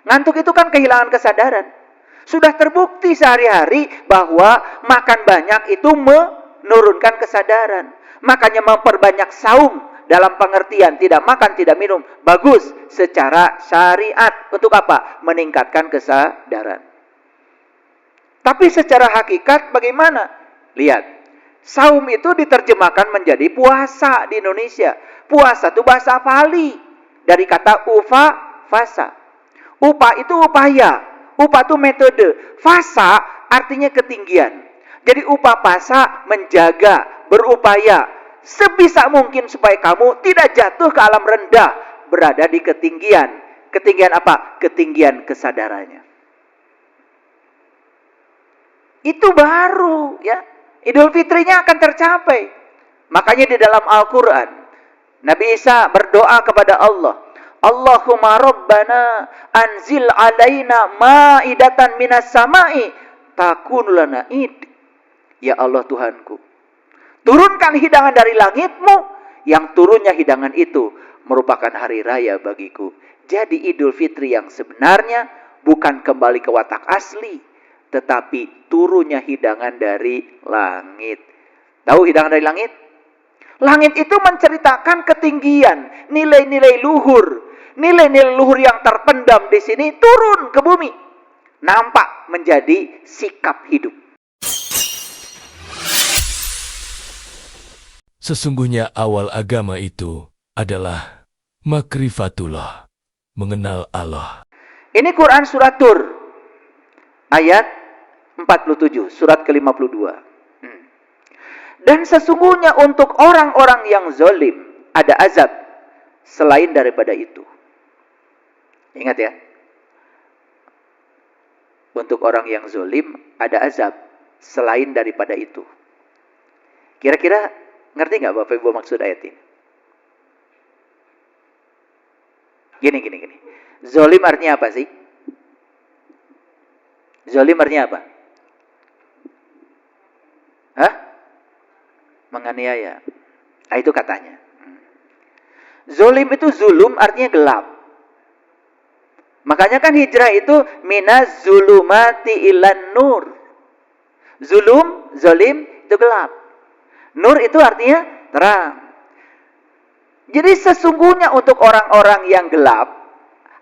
Ngantuk itu kan kehilangan kesadaran. Sudah terbukti sehari-hari bahwa makan banyak itu menurunkan kesadaran. Makanya memperbanyak saum dalam pengertian tidak makan, tidak minum, bagus secara syariat. Untuk apa? Meningkatkan kesadaran. Tapi secara hakikat bagaimana? Lihat, saum itu diterjemahkan menjadi puasa di Indonesia. Puasa itu bahasa Pali dari kata upa, fasa. Upa itu upaya, upa itu metode, fasa artinya ketinggian. Jadi upapasa menjaga, berupaya sebisa mungkin supaya kamu tidak jatuh ke alam rendah, berada di ketinggian. Ketinggian apa? Ketinggian kesadarannya. Itu baru ya. Idul Fitrinya akan tercapai. Makanya di dalam Al-Quran Nabi Isa berdoa kepada Allah, Allahumma Rabbana anzil alaina ma'idatan minas sama'i takun lana id. Ya Allah Tuhanku, turunkan hidangan dari langitmu, yang turunnya hidangan itu merupakan hari raya bagiku. Jadi Idul Fitri yang sebenarnya bukan kembali ke watak asli, tetapi turunnya hidangan dari langit. Tahu hidangan dari langit? Langit itu menceritakan ketinggian, nilai-nilai luhur. Nilai-nilai luhur yang terpendam di sini turun ke bumi. Nampak menjadi sikap hidup. Sesungguhnya awal agama itu adalah makrifatullah, mengenal Allah. Ini Quran surat Tur, ayat 47, surat ke-52. Dan sesungguhnya untuk orang-orang yang zalim ada azab selain daripada itu. Ingat ya. Untuk orang yang zalim ada azab selain daripada itu. Kira-kira ngerti nggak Bapak Ibu maksud ayat ini? Gini. Zalim artinya apa sih? Zalim artinya apa? Hah? Menganiaya. Nah, itu katanya. Zalim itu zulum artinya gelap. Makanya kan hijrah itu minaz zulumati ilan nur. Zulum, zalim itu gelap. Nur itu artinya terang. Jadi sesungguhnya untuk orang-orang yang gelap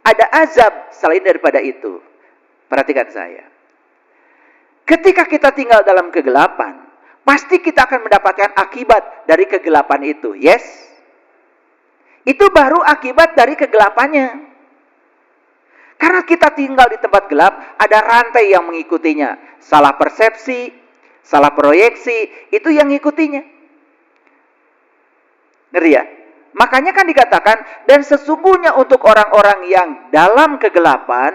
ada azab selain daripada itu. Perhatikan saya. Ketika kita tinggal dalam kegelapan, pasti kita akan mendapatkan akibat dari kegelapan itu. Yes? Itu baru akibat dari kegelapannya. Karena kita tinggal di tempat gelap, ada rantai yang mengikutinya. Salah persepsi, salah proyeksi, itu yang ngikutinya. Ngeri ya? Makanya kan dikatakan, dan sesungguhnya untuk orang-orang yang dalam kegelapan,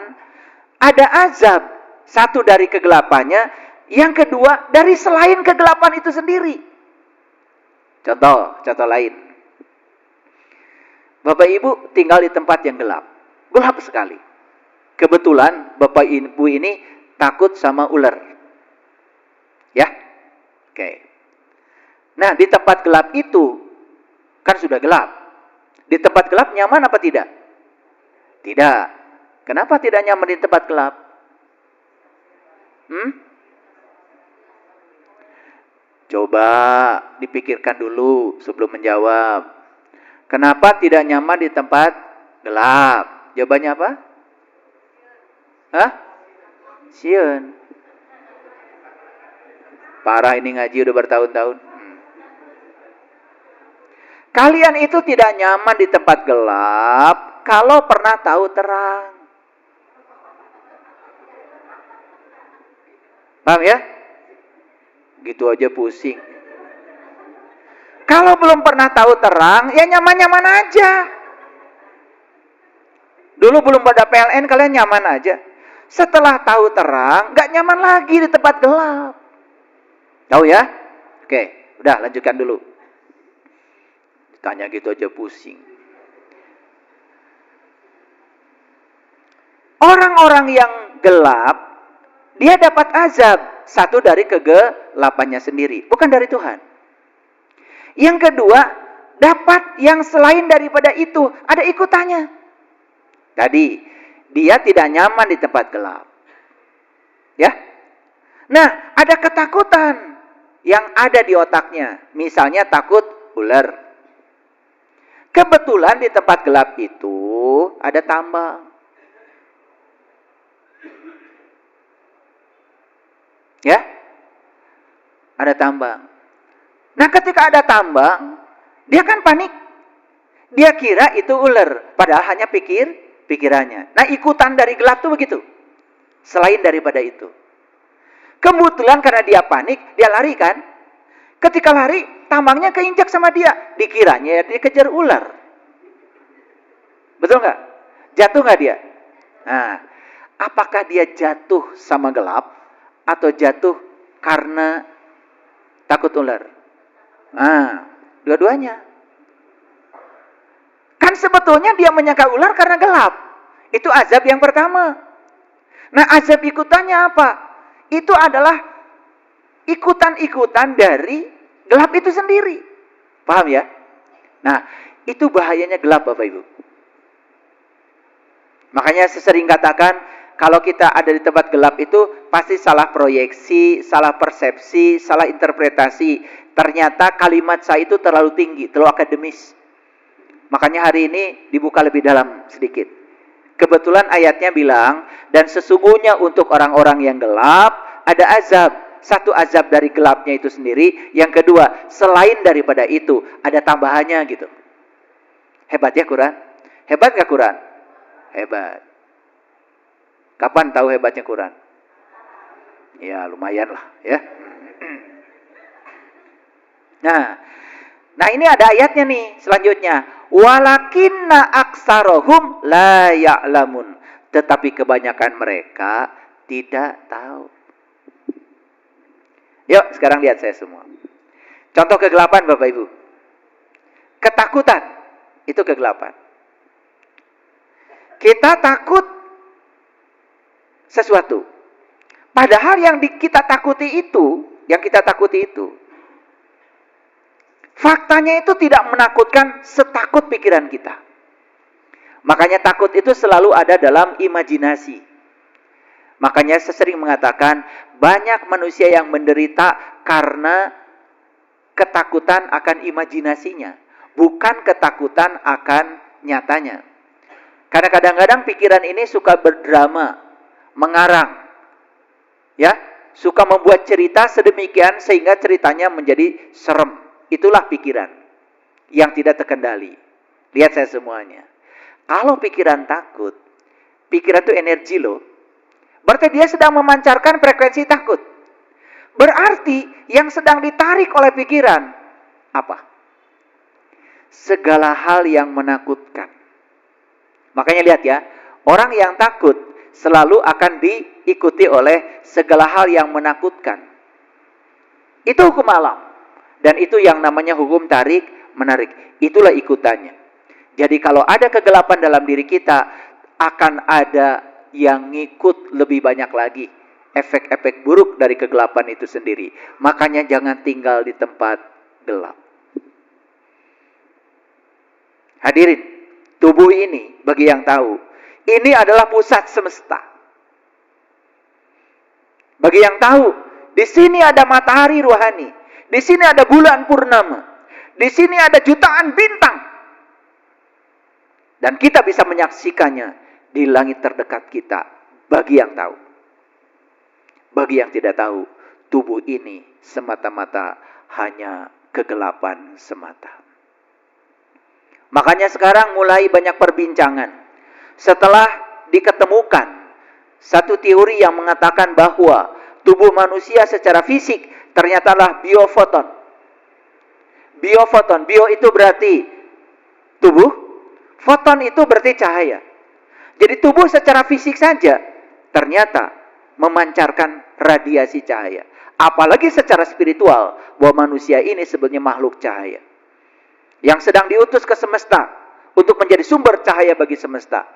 ada azab. Satu dari kegelapannya, yang kedua dari selain kegelapan itu sendiri. Contoh lain. Bapak Ibu tinggal di tempat yang gelap. Gelap sekali. Kebetulan Bapak Ibu ini takut sama ular. Ya? Oke. Nah, di tempat gelap itu kan sudah gelap. Di tempat gelap nyaman apa tidak? Tidak. Kenapa tidak nyaman di tempat gelap? Coba dipikirkan dulu sebelum menjawab. Kenapa tidak nyaman di tempat gelap? Jawabannya apa? Hah? Sieun. Parah ini ngaji udah bertahun-tahun. Kalian itu tidak nyaman di tempat gelap kalau pernah tahu terang. Paham ya? Gitu aja pusing. Kalau belum pernah tahu terang, ya nyaman-nyaman aja. Dulu belum pada PLN, kalian nyaman aja. Setelah tahu terang, gak nyaman lagi di tempat gelap. Tahu ya? Oke, udah lanjutkan dulu. Tanya gitu aja pusing. Orang-orang yang gelap, dia dapat azab. Satu dari kegelapannya sendiri, bukan dari Tuhan. Yang kedua, dapat yang selain daripada itu, ada ikutannya. Tadi, Dia tidak nyaman di tempat gelap. Ya. Nah, ada ketakutan yang ada di otaknya. Misalnya takut ular. Kebetulan di tempat gelap itu ada tambang. Ya. Ada tambang. Nah, ketika ada tambang, dia kan panik. Dia kira itu ular, padahal hanya pikirannya. Nah, ikutan dari gelap tuh begitu. Selain daripada itu. Kebetulan karena dia panik, dia lari kan. Ketika lari, tambangnya keinjak sama dia. Dikiranya dia kejar ular. Betul nggak? Jatuh nggak dia? Nah, apakah dia jatuh sama gelap atau jatuh karena takut ular? Nah, dua-duanya. Kan sebetulnya dia menyangka ular karena gelap. Itu azab yang pertama. Nah, azab ikutannya apa? Itu adalah ikutan-ikutan dari gelap itu sendiri. Paham ya? Nah, itu bahayanya gelap Bapak Ibu. Makanya saya sering katakan, kalau kita ada di tempat gelap itu pasti salah proyeksi, salah persepsi, salah interpretasi. Ternyata kalimat saya itu terlalu tinggi, terlalu akademis. Makanya hari ini dibuka lebih dalam sedikit. Kebetulan ayatnya bilang, dan sesungguhnya untuk orang-orang yang gelap ada azab. Satu azab dari gelapnya itu sendiri. Yang kedua, selain daripada itu ada tambahannya gitu. Hebat ya Quran? Hebat gak Quran? Hebat. Kapan tahu hebatnya Quran? Ya lumayan lah ya. Nah ini ada ayatnya nih selanjutnya. Walakinna aksarohum la ya'lamun. Tetapi kebanyakan mereka tidak tahu. Yuk sekarang lihat saya semua. Contoh kegelapan Bapak Ibu. Ketakutan. Itu kegelapan. Kita takut sesuatu. Padahal yang kita takuti itu, faktanya itu tidak menakutkan setakut pikiran kita. Makanya takut itu selalu ada dalam imajinasi. Makanya saya sering mengatakan, banyak manusia yang menderita karena ketakutan akan imajinasinya. Bukan ketakutan akan nyatanya. Karena kadang-kadang pikiran ini suka berdrama, mengarang. Ya, suka membuat cerita sedemikian sehingga ceritanya menjadi serem. Itulah pikiran yang tidak terkendali. Lihat saya semuanya. Kalau pikiran takut, pikiran itu energi loh. Berarti dia sedang memancarkan frekuensi takut. Berarti yang sedang ditarik oleh pikiran apa? Segala hal yang menakutkan. Makanya lihat ya, orang yang takut selalu akan diikuti oleh segala hal yang menakutkan. Itu hukum alam. Dan itu yang namanya hukum tarik menarik. Itulah ikutannya. Jadi kalau ada kegelapan dalam diri kita, akan ada yang ngikut lebih banyak lagi. Efek-efek buruk dari kegelapan itu sendiri. Makanya jangan tinggal di tempat gelap. Hadirin, tubuh ini bagi yang tahu, ini adalah pusat semesta. Bagi yang tahu, di sini ada matahari rohani, di sini ada bulan purnama, di sini ada jutaan bintang. Dan kita bisa menyaksikannya di langit terdekat kita, bagi yang tahu. Bagi yang tidak tahu, tubuh ini semata-mata hanya kegelapan semata. Makanya sekarang mulai banyak perbincangan. Setelah diketemukan satu teori yang mengatakan bahwa tubuh manusia secara fisik ternyata adalah biofoton. Biofoton, bio itu berarti tubuh, foton itu berarti cahaya. Jadi tubuh secara fisik saja ternyata memancarkan radiasi cahaya. Apalagi secara spiritual, bahwa manusia ini sebenarnya makhluk cahaya. Yang sedang diutus ke semesta untuk menjadi sumber cahaya bagi semesta.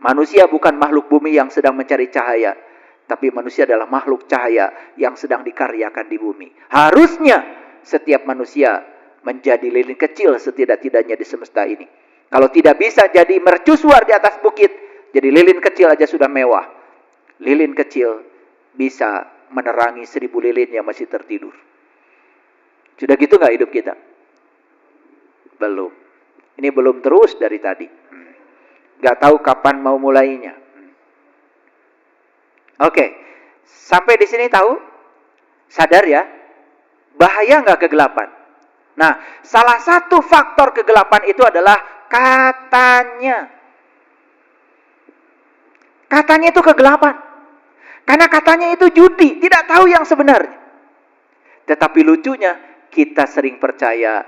Manusia bukan makhluk bumi yang sedang mencari cahaya, tapi manusia adalah makhluk cahaya yang sedang dikaryakan di bumi. Harusnya setiap manusia menjadi lilin kecil setidak-tidaknya di semesta ini. Kalau tidak bisa jadi mercusuar di atas bukit, Jadi lilin kecil aja sudah mewah. Lilin kecil bisa menerangi 1000 lilin yang masih tertidur. Sudah gitu nggak hidup kita? Belum. Ini belum terus dari tadi. Nggak tahu kapan mau mulainya. Oke, sampai di sini tahu? Sadar ya? Bahaya nggak kegelapan? Nah, salah satu faktor kegelapan itu adalah katanya. Katanya itu kegelapan. Karena katanya itu judi, tidak tahu yang sebenarnya. Tetapi lucunya, kita sering percaya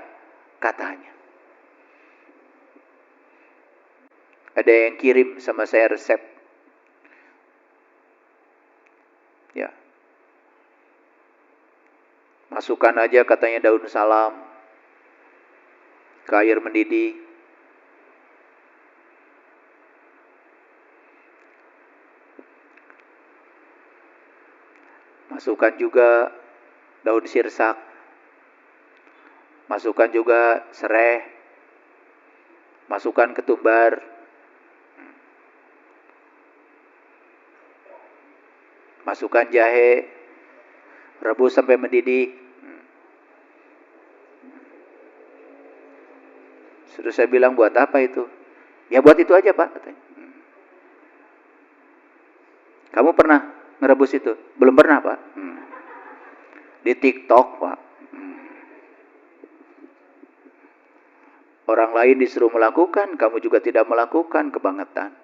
katanya. Ada yang kirim sama saya resep. Ya. Masukkan aja katanya daun salam ke air mendidih. Masukkan juga daun sirsak. Masukkan juga sereh. Masukkan ketumbar. Masukkan jahe. Rebus sampai mendidih. Sudah saya bilang, buat apa itu? Ya buat itu aja Pak, katanya. Kamu pernah ngerebus itu? Belum pernah Pak. Di TikTok Pak. Orang lain disuruh melakukan, kamu juga tidak melakukan, kebangetan.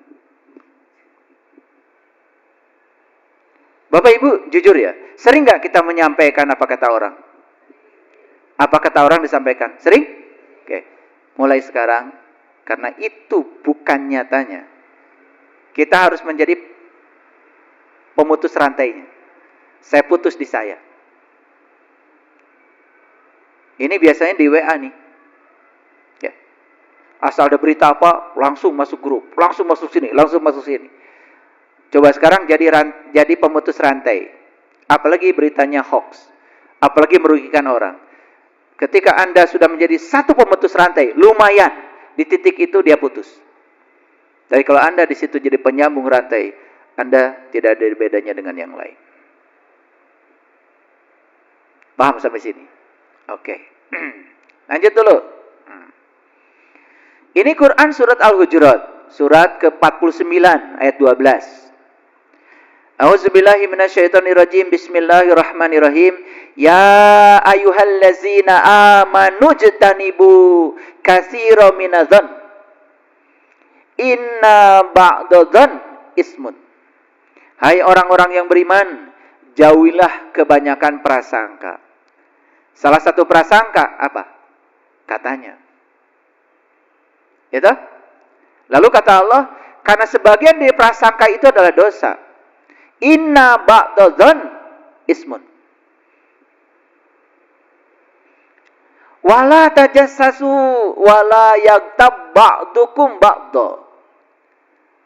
Bapak Ibu, jujur ya, sering nggak kita menyampaikan apa kata orang? Apa kata orang disampaikan? Sering? Oke. Mulai sekarang, karena itu bukan nyatanya, kita harus menjadi pemutus rantainya. Saya putus di saya. Ini biasanya di WA nih. Ya. Asal ada berita apa, langsung masuk grup, langsung masuk sini, langsung masuk sini. Coba sekarang jadi pemutus rantai. Apalagi beritanya hoax. Apalagi merugikan orang. Ketika Anda sudah menjadi satu pemutus rantai, lumayan. Di titik itu dia putus. Tapi kalau Anda di situ jadi penyambung rantai, Anda tidak ada bedanya dengan yang lain. Paham sampai sini? Oke. Lanjut dulu. Ini Quran surat Al-Hujurat, surat ke-49 ayat 12. A'udzubillahi minasyaitonirrajim. Bismillahirrahmanirrahim. Ya ayyuhallazina amanu jtanibu katsiran minadh-dhon. Inna ba'dadh-dhon ismun. Hai orang-orang yang beriman, jauhilah kebanyakan prasangka. Salah satu prasangka apa? Katanya. Itu? Lalu kata Allah, karena sebagian dari prasangka itu adalah dosa. Inna ba'dadh-dhon ismun. Wala tajassasu wala yaghtab ba'dukum ba'dha.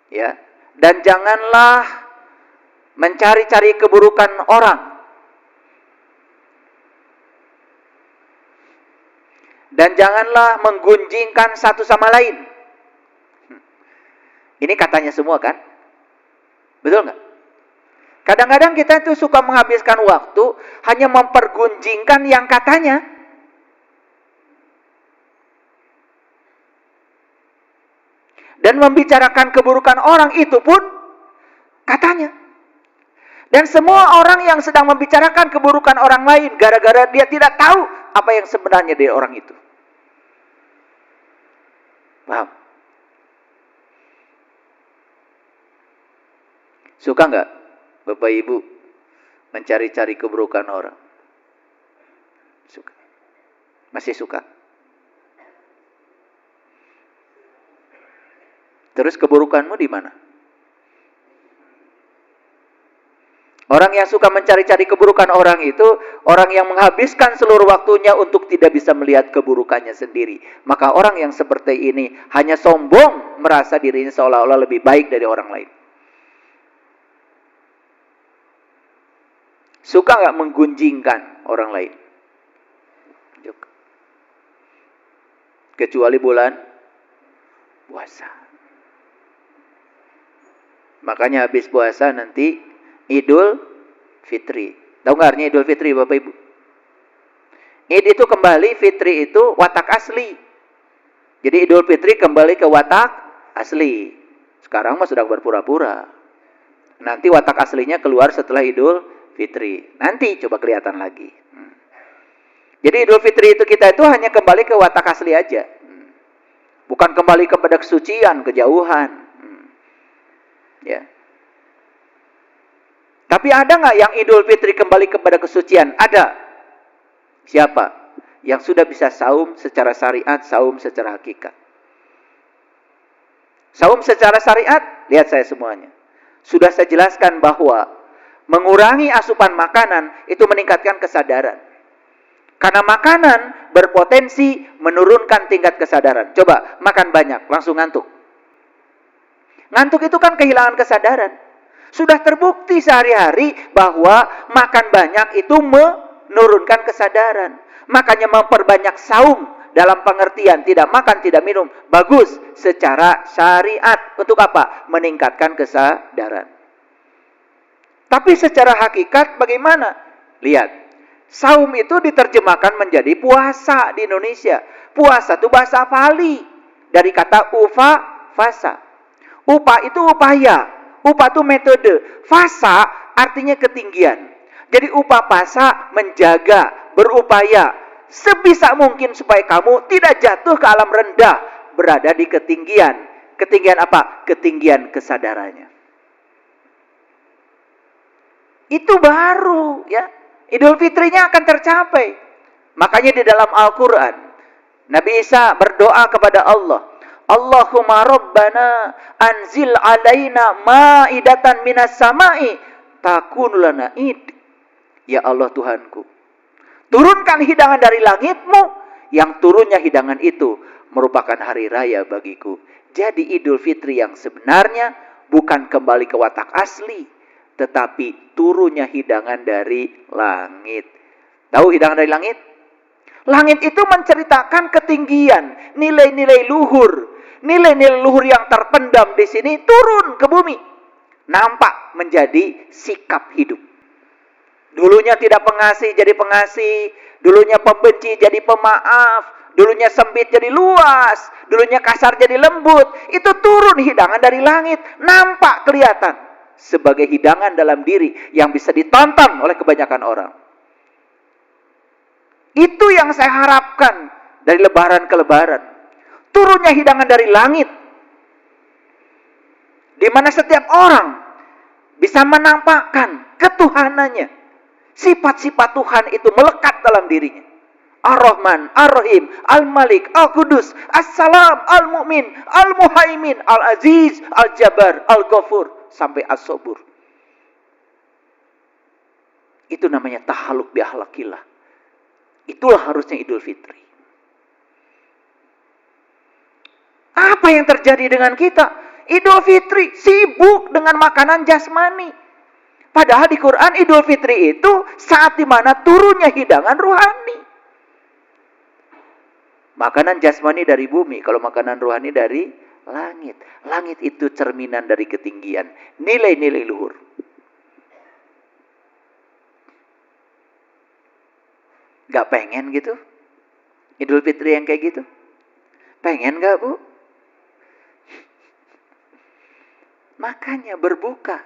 Ya, dan janganlah mencari-cari keburukan orang. Dan janganlah menggunjingkan satu sama lain. Ini katanya semua kan? Betul nggak? Kadang-kadang kita itu suka menghabiskan waktu hanya mempergunjingkan yang katanya. Dan membicarakan keburukan orang itu pun katanya. Dan semua orang yang sedang membicarakan keburukan orang lain gara-gara dia tidak tahu apa yang sebenarnya dari orang itu. Paham? Suka nggak Bapak Ibu mencari-cari keburukan orang? Suka. Masih suka? Terus keburukanmu di mana? Orang yang suka mencari-cari keburukan orang itu, orang yang menghabiskan seluruh waktunya untuk tidak bisa melihat keburukannya sendiri. Maka orang yang seperti ini hanya sombong, merasa dirinya seolah-olah lebih baik dari orang lain. Suka nggak menggunjingkan orang lain? Kecuali bulan puasa. Makanya habis puasa nanti Idul Fitri. Tahu nggak artinya Idul Fitri, Bapak Ibu? Id itu kembali, Fitri itu watak asli. Jadi Idul Fitri kembali ke watak asli. Sekarang mah sedang berpura-pura. Nanti watak aslinya keluar setelah Idul Fitri. Nanti coba kelihatan lagi. Jadi Idul Fitri itu kita itu hanya kembali ke watak asli aja. Bukan kembali kepada kesucian, kejauhan. Ya. Tapi ada nggak yang Idul Fitri kembali kepada kesucian? Ada. Siapa? Yang sudah bisa saum secara syariat, saum secara hakikat. Saum secara syariat, lihat saya semuanya. Sudah saya jelaskan bahwa mengurangi asupan makanan itu meningkatkan kesadaran. Karena makanan berpotensi menurunkan tingkat kesadaran. Coba makan banyak, langsung ngantuk. Ngantuk itu kan kehilangan kesadaran. Sudah terbukti sehari-hari bahwa makan banyak itu menurunkan kesadaran. Makanya memperbanyak saum dalam pengertian tidak makan, tidak minum. Bagus secara syariat. Untuk apa? Meningkatkan kesadaran. Tapi secara hakikat bagaimana? Lihat. Saum itu diterjemahkan menjadi puasa di Indonesia. Puasa itu bahasa Pali. Dari kata upa, fasa. Upa itu upaya. Upa itu metode. Fasa artinya ketinggian. Jadi upapasa menjaga, berupaya sebisa mungkin supaya kamu tidak jatuh ke alam rendah, berada di ketinggian. Ketinggian apa? Ketinggian kesadarannya. Itu baru ya. Idul Fitrinya akan tercapai. Makanya di dalam Al-Quran Nabi Isa berdoa kepada Allah, Allahumma Rabbana anzil alaina ma'idatan minas sama'i takunu lana id. Ya Allah Tuhanku, turunkan hidangan dari langitmu, yang turunnya hidangan itu merupakan hari raya bagiku. Jadi Idul Fitri yang sebenarnya bukan kembali ke watak asli, tetapi turunnya hidangan dari langit. Tahu hidangan dari langit? Langit itu menceritakan ketinggian, nilai-nilai luhur. Nilai-nilai luhur yang terpendam di sini turun ke bumi. Nampak menjadi sikap hidup. Dulunya tidak pengasih jadi pengasih. Dulunya pembenci jadi pemaaf. Dulunya sempit jadi luas. Dulunya kasar jadi lembut. Itu turun hidangan dari langit. Nampak kelihatan. Sebagai hidangan dalam diri yang bisa ditonton oleh kebanyakan orang. Itu yang saya harapkan dari lebaran ke lebaran. Turunnya hidangan dari langit. Di mana setiap orang bisa menampakkan ketuhanannya. Sifat-sifat Tuhan itu melekat dalam dirinya. Ar-Rahman, Ar-Rahim, Al-Malik, Al-Qudus, As-Salam, Al-Mu'min, Al-Muhaimin, Al-Aziz, Al-Jabbar, Al-Ghafur, sampai As-Sabur. Itu namanya tahaluk bi akhlaqillah. Itulah harusnya Idul Fitri. Apa yang terjadi dengan kita? Idul Fitri sibuk dengan makanan jasmani. Padahal di Quran Idul Fitri itu saat dimana turunnya hidangan rohani. Makanan jasmani dari bumi, kalau makanan rohani dari langit. Langit itu cerminan dari ketinggian, nilai-nilai luhur. Gak pengen gitu? Idul Fitri yang kayak gitu? Pengen gak, Bu? Makanya berbuka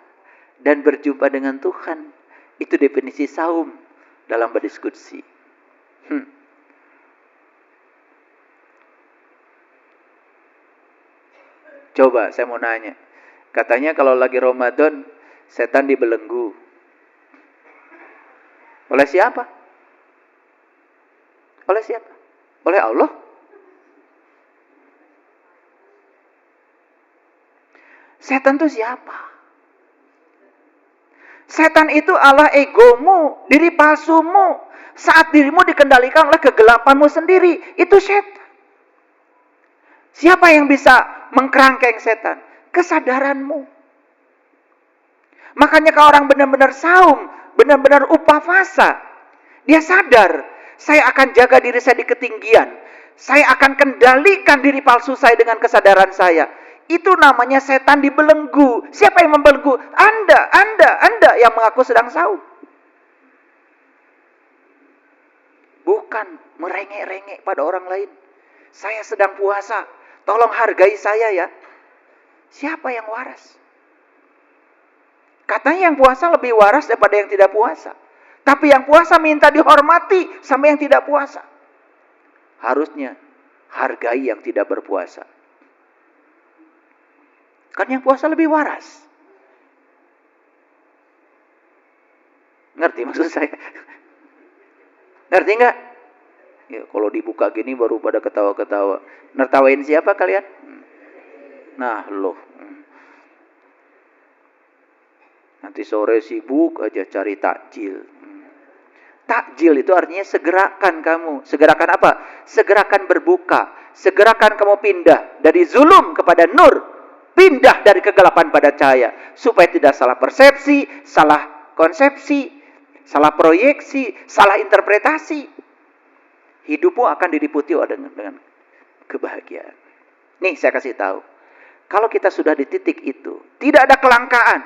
dan berjumpa dengan Tuhan. Itu definisi saum dalam berdiskusi. Coba saya mau nanya. Katanya kalau lagi Ramadan, setan dibelenggu. Oleh siapa? Oleh siapa? Oleh Allah? Setan itu siapa? Setan itu Allah egomu, diri palsumu. Saat dirimu dikendalikan oleh kegelapanmu sendiri, itu setan. Siapa yang bisa mengkerangkeng setan? Kesadaranmu. Makanya kalau orang benar-benar saum, benar-benar upafasa, dia sadar, saya akan jaga diri saya di ketinggian. Saya akan kendalikan diri palsu saya dengan kesadaran saya. Itu namanya setan dibelenggu. Siapa yang membelenggu? Anda yang mengaku sedang saum. Bukan merengek-rengek pada orang lain. Saya sedang puasa. Tolong hargai saya ya. Siapa yang waras? Katanya yang puasa lebih waras daripada yang tidak puasa. Tapi yang puasa minta dihormati sama yang tidak puasa. Harusnya hargai yang tidak berpuasa. Kan yang puasa lebih waras. Ngerti maksud saya? Ngerti nggak? Ya, kalau dibuka gini baru pada ketawa-ketawa. Nertawain siapa kalian? Nah, loh. Nanti sore sibuk aja cari takjil. Takjil itu artinya segerakan kamu. Segerakan apa? Segerakan berbuka. Segerakan kamu pindah dari zulum kepada nur. Pindah dari kegelapan pada cahaya. Supaya tidak salah persepsi, salah konsepsi, salah proyeksi, salah interpretasi. Hidupmu akan diliputi dengan kebahagiaan. Nih saya kasih tahu. Kalau kita sudah di titik itu, tidak ada kelangkaan.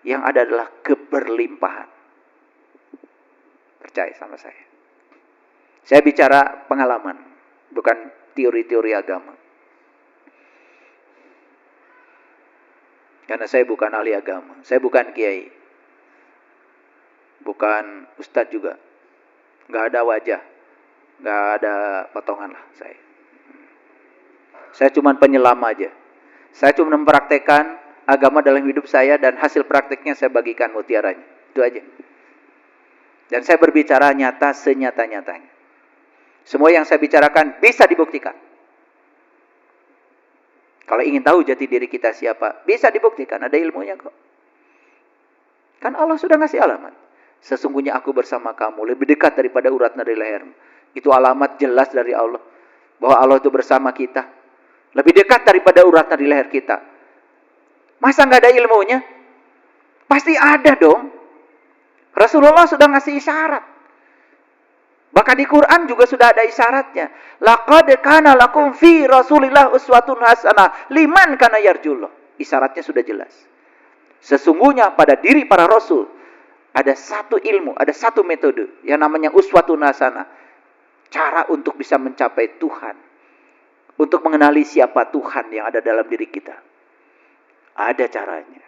Yang ada adalah keberlimpahan. Percaya sama saya. Saya bicara pengalaman, bukan teori-teori agama. Karena saya bukan ahli agama, saya bukan kiai. Bukan ustadz juga. Nggak ada wajah, nggak ada potongan lah saya. Saya cuma penyelam aja. Saya cuma mempraktekkan agama dalam hidup saya dan hasil prakteknya saya bagikan mutiaranya. Itu aja. Dan saya berbicara nyata senyata-nyatanya. Semua yang saya bicarakan bisa dibuktikan. Kalau ingin tahu jati diri kita siapa, bisa dibuktikan. Ada ilmunya kok. Kan Allah sudah ngasih alamat. Sesungguhnya aku bersama kamu, lebih dekat daripada urat nadi lehermu. Itu alamat jelas dari Allah. Bahwa Allah itu bersama kita. Lebih dekat daripada urat nadi leher kita. Masa nggak ada ilmunya? Pasti ada dong. Rasulullah sudah ngasih isyarat. Bahkan di Quran juga sudah ada isyaratnya. Laqad kana lakum fi Rasulillah uswatun hasanah liman kana yarjullah. Isyaratnya sudah jelas. Sesungguhnya pada diri para rasul ada satu ilmu, ada satu metode yang namanya uswatun hasanah. Cara untuk bisa mencapai Tuhan. Untuk mengenali siapa Tuhan yang ada dalam diri kita. Ada caranya.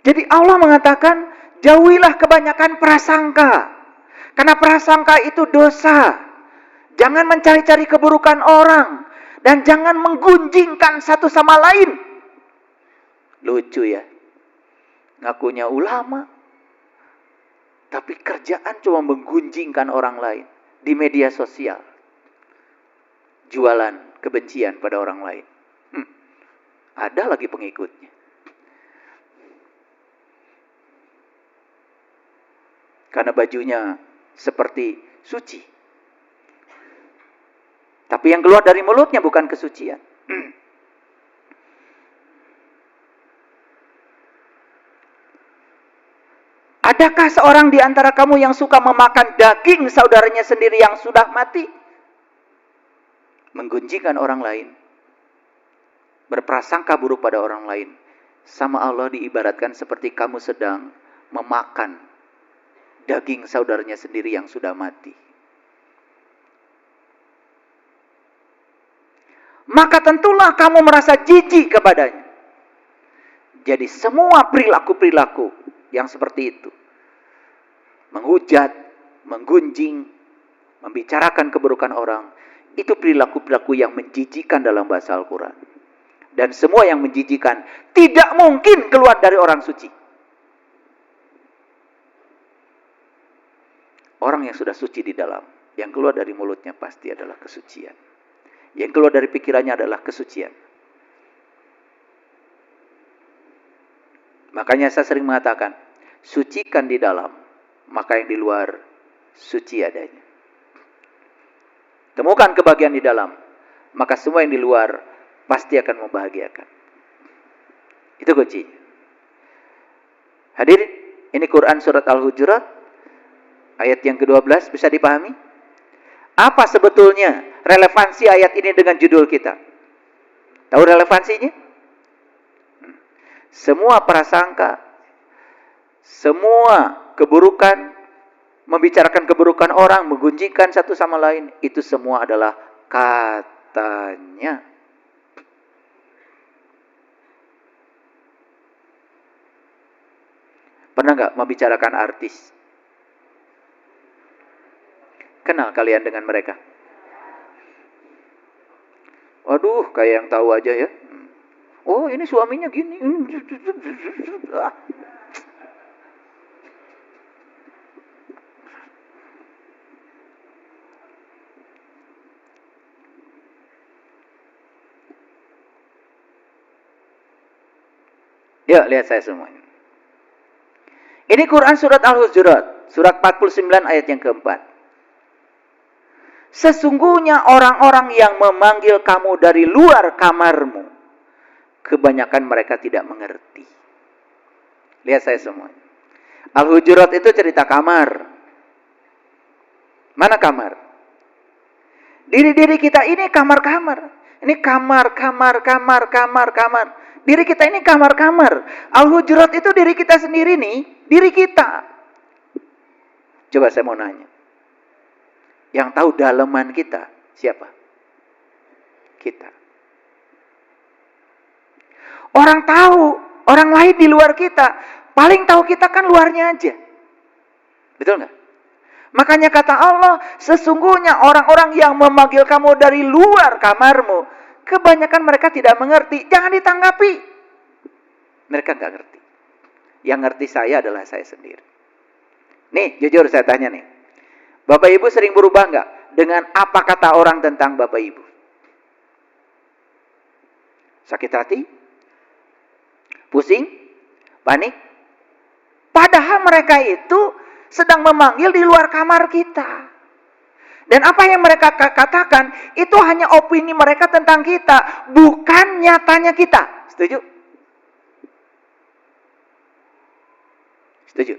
Jadi Allah mengatakan, jauhilah kebanyakan prasangka. Karena prasangka itu dosa. Jangan mencari-cari keburukan orang. Dan jangan menggunjingkan satu sama lain. Lucu ya. Ngakunya ulama. Tapi kerjaan cuma menggunjingkan orang lain. Di media sosial. Jualan kebencian pada orang lain. Ada lagi pengikutnya. Karena bajunya seperti suci. Tapi yang keluar dari mulutnya bukan kesucian. Adakah seorang di antara kamu yang suka memakan daging saudaranya sendiri yang sudah mati? Menggunjingkan orang lain. Berprasangka buruk pada orang lain. Sama Allah diibaratkan seperti kamu sedang memakan daging saudaranya sendiri yang sudah mati. Maka tentulah kamu merasa jijik kepadanya. Jadi semua perilaku-perilaku yang seperti itu. Menghujat, menggunjing, membicarakan keburukan orang. Itu perilaku-perilaku yang menjijikkan dalam bahasa Al-Quran. Dan semua yang menjijikkan tidak mungkin keluar dari orang suci. Orang yang sudah suci di dalam, yang keluar dari mulutnya pasti adalah kesucian. Yang keluar dari pikirannya adalah kesucian. Makanya saya sering mengatakan, sucikan di dalam, maka yang di luar suci adanya. Temukan kebahagiaan di dalam, maka semua yang di luar pasti akan membahagiakan. Itu kuncinya. Hadirin, Ini Quran surat Al-Hujurat ayat yang ke-12, bisa dipahami? Apa sebetulnya relevansi ayat ini dengan judul kita? Tahu relevansinya? Semua prasangka, semua keburukan, membicarakan keburukan orang, menggunjingkan satu sama lain, itu semua adalah katanya. Pernah nggak membicarakan artis? Kenal kalian dengan mereka? Waduh, kayak yang tahu aja ya. Oh, ini suaminya gini. Ya, lihat saya semuanya. Ini Quran surat Al-Hujurat, surat 49 ayat yang keempat. Sesungguhnya orang-orang yang memanggil kamu dari luar kamarmu, kebanyakan mereka tidak mengerti. Lihat saya semuanya. Al-Hujurat itu cerita kamar. Mana kamar? Diri-diri kita ini kamar-kamar. Ini kamar. Diri kita ini kamar-kamar. Al-Hujurat itu diri kita sendiri nih. Diri kita. Coba saya mau nanya. Yang tahu daleman kita siapa? Kita. Orang tahu. Orang lain di luar kita. Paling tahu kita kan luarnya aja. Betul nggak? Makanya kata Allah, sesungguhnya orang-orang yang memanggil kamu dari luar kamarmu, kebanyakan mereka tidak mengerti. Jangan ditanggapi. Mereka nggak ngerti. Yang ngerti saya adalah saya sendiri. Nih, jujur saya tanya nih. Bapak Ibu sering berubah nggak dengan apa kata orang tentang Bapak Ibu? Sakit hati? Pusing? Panik? Padahal mereka itu sedang memanggil di luar kamar kita. Dan apa yang mereka katakan, itu hanya opini mereka tentang kita, bukan nyatanya kita. Setuju? Setuju?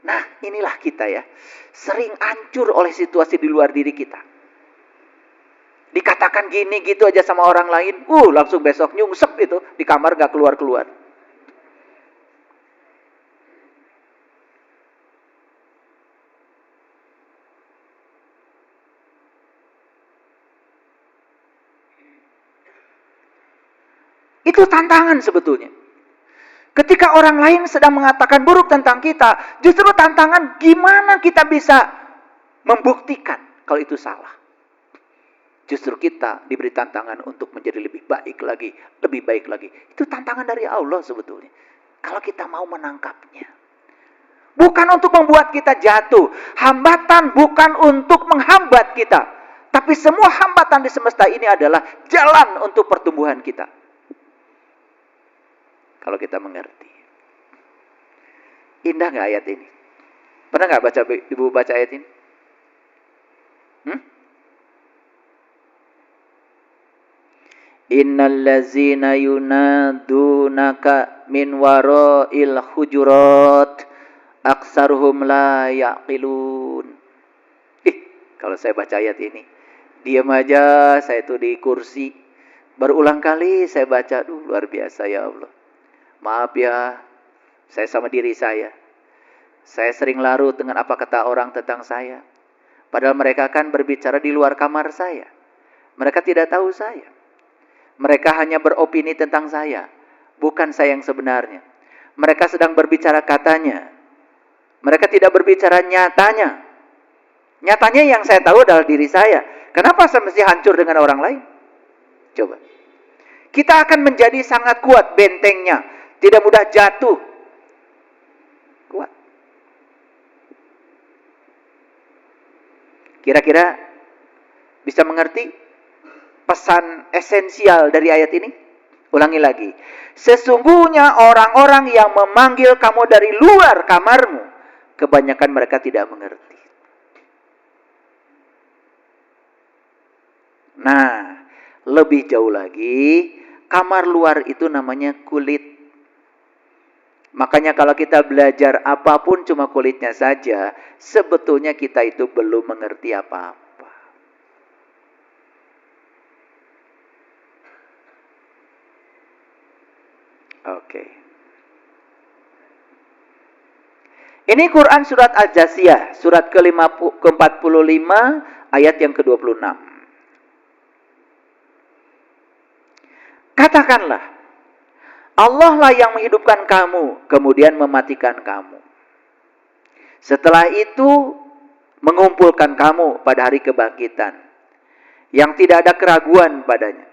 Nah, inilah kita ya. Sering hancur oleh situasi di luar diri kita. Dikatakan gini gitu aja sama orang lain, langsung besok nyungsep itu, di kamar gak keluar-keluar. Itu tantangan sebetulnya. Ketika orang lain sedang mengatakan buruk tentang kita, justru tantangan gimana kita bisa membuktikan kalau itu salah. Justru kita diberi tantangan untuk menjadi lebih baik lagi, lebih baik lagi. Itu tantangan dari Allah sebetulnya. Kalau kita mau menangkapnya. Bukan untuk membuat kita jatuh. Hambatan bukan untuk menghambat kita. Tapi semua hambatan di semesta ini adalah jalan untuk pertumbuhan kita. Kalau kita mengerti. Indah nggak ayat ini? Pernah nggak ibu baca ayat ini? Innal ladzina yunadunaka min wara'il hujurat aksaruhum la yaqilun. Kalau saya baca ayat ini, diam aja saya tuh di kursi. Berulang kali saya baca, luar biasa ya Allah. Maaf ya, saya sama diri saya. Saya sering larut dengan apa kata orang tentang saya. Padahal mereka kan berbicara di luar kamar saya. Mereka tidak tahu saya. Mereka hanya beropini tentang saya. Bukan saya yang sebenarnya. Mereka sedang berbicara katanya. Mereka tidak berbicara nyatanya. Nyatanya yang saya tahu adalah diri saya. Kenapa saya mesti hancur dengan orang lain? Coba. Kita akan menjadi sangat kuat bentengnya. Tidak mudah jatuh. Kuat. Kira-kira bisa mengerti pesan esensial dari ayat ini? Ulangi lagi. Sesungguhnya orang-orang yang memanggil kamu dari luar kamarmu, kebanyakan mereka tidak mengerti. Nah, lebih jauh lagi, kamar luar itu namanya kulit. Makanya kalau kita belajar apapun cuma kulitnya saja, sebetulnya kita itu belum mengerti apa-apa. Oke. Ini Quran surat Al-Jasiyah, surat ke-45 ayat yang ke-26. Katakanlah, Allah lah yang menghidupkan kamu, kemudian mematikan kamu. Setelah itu, mengumpulkan kamu pada hari kebangkitan, yang tidak ada keraguan padanya.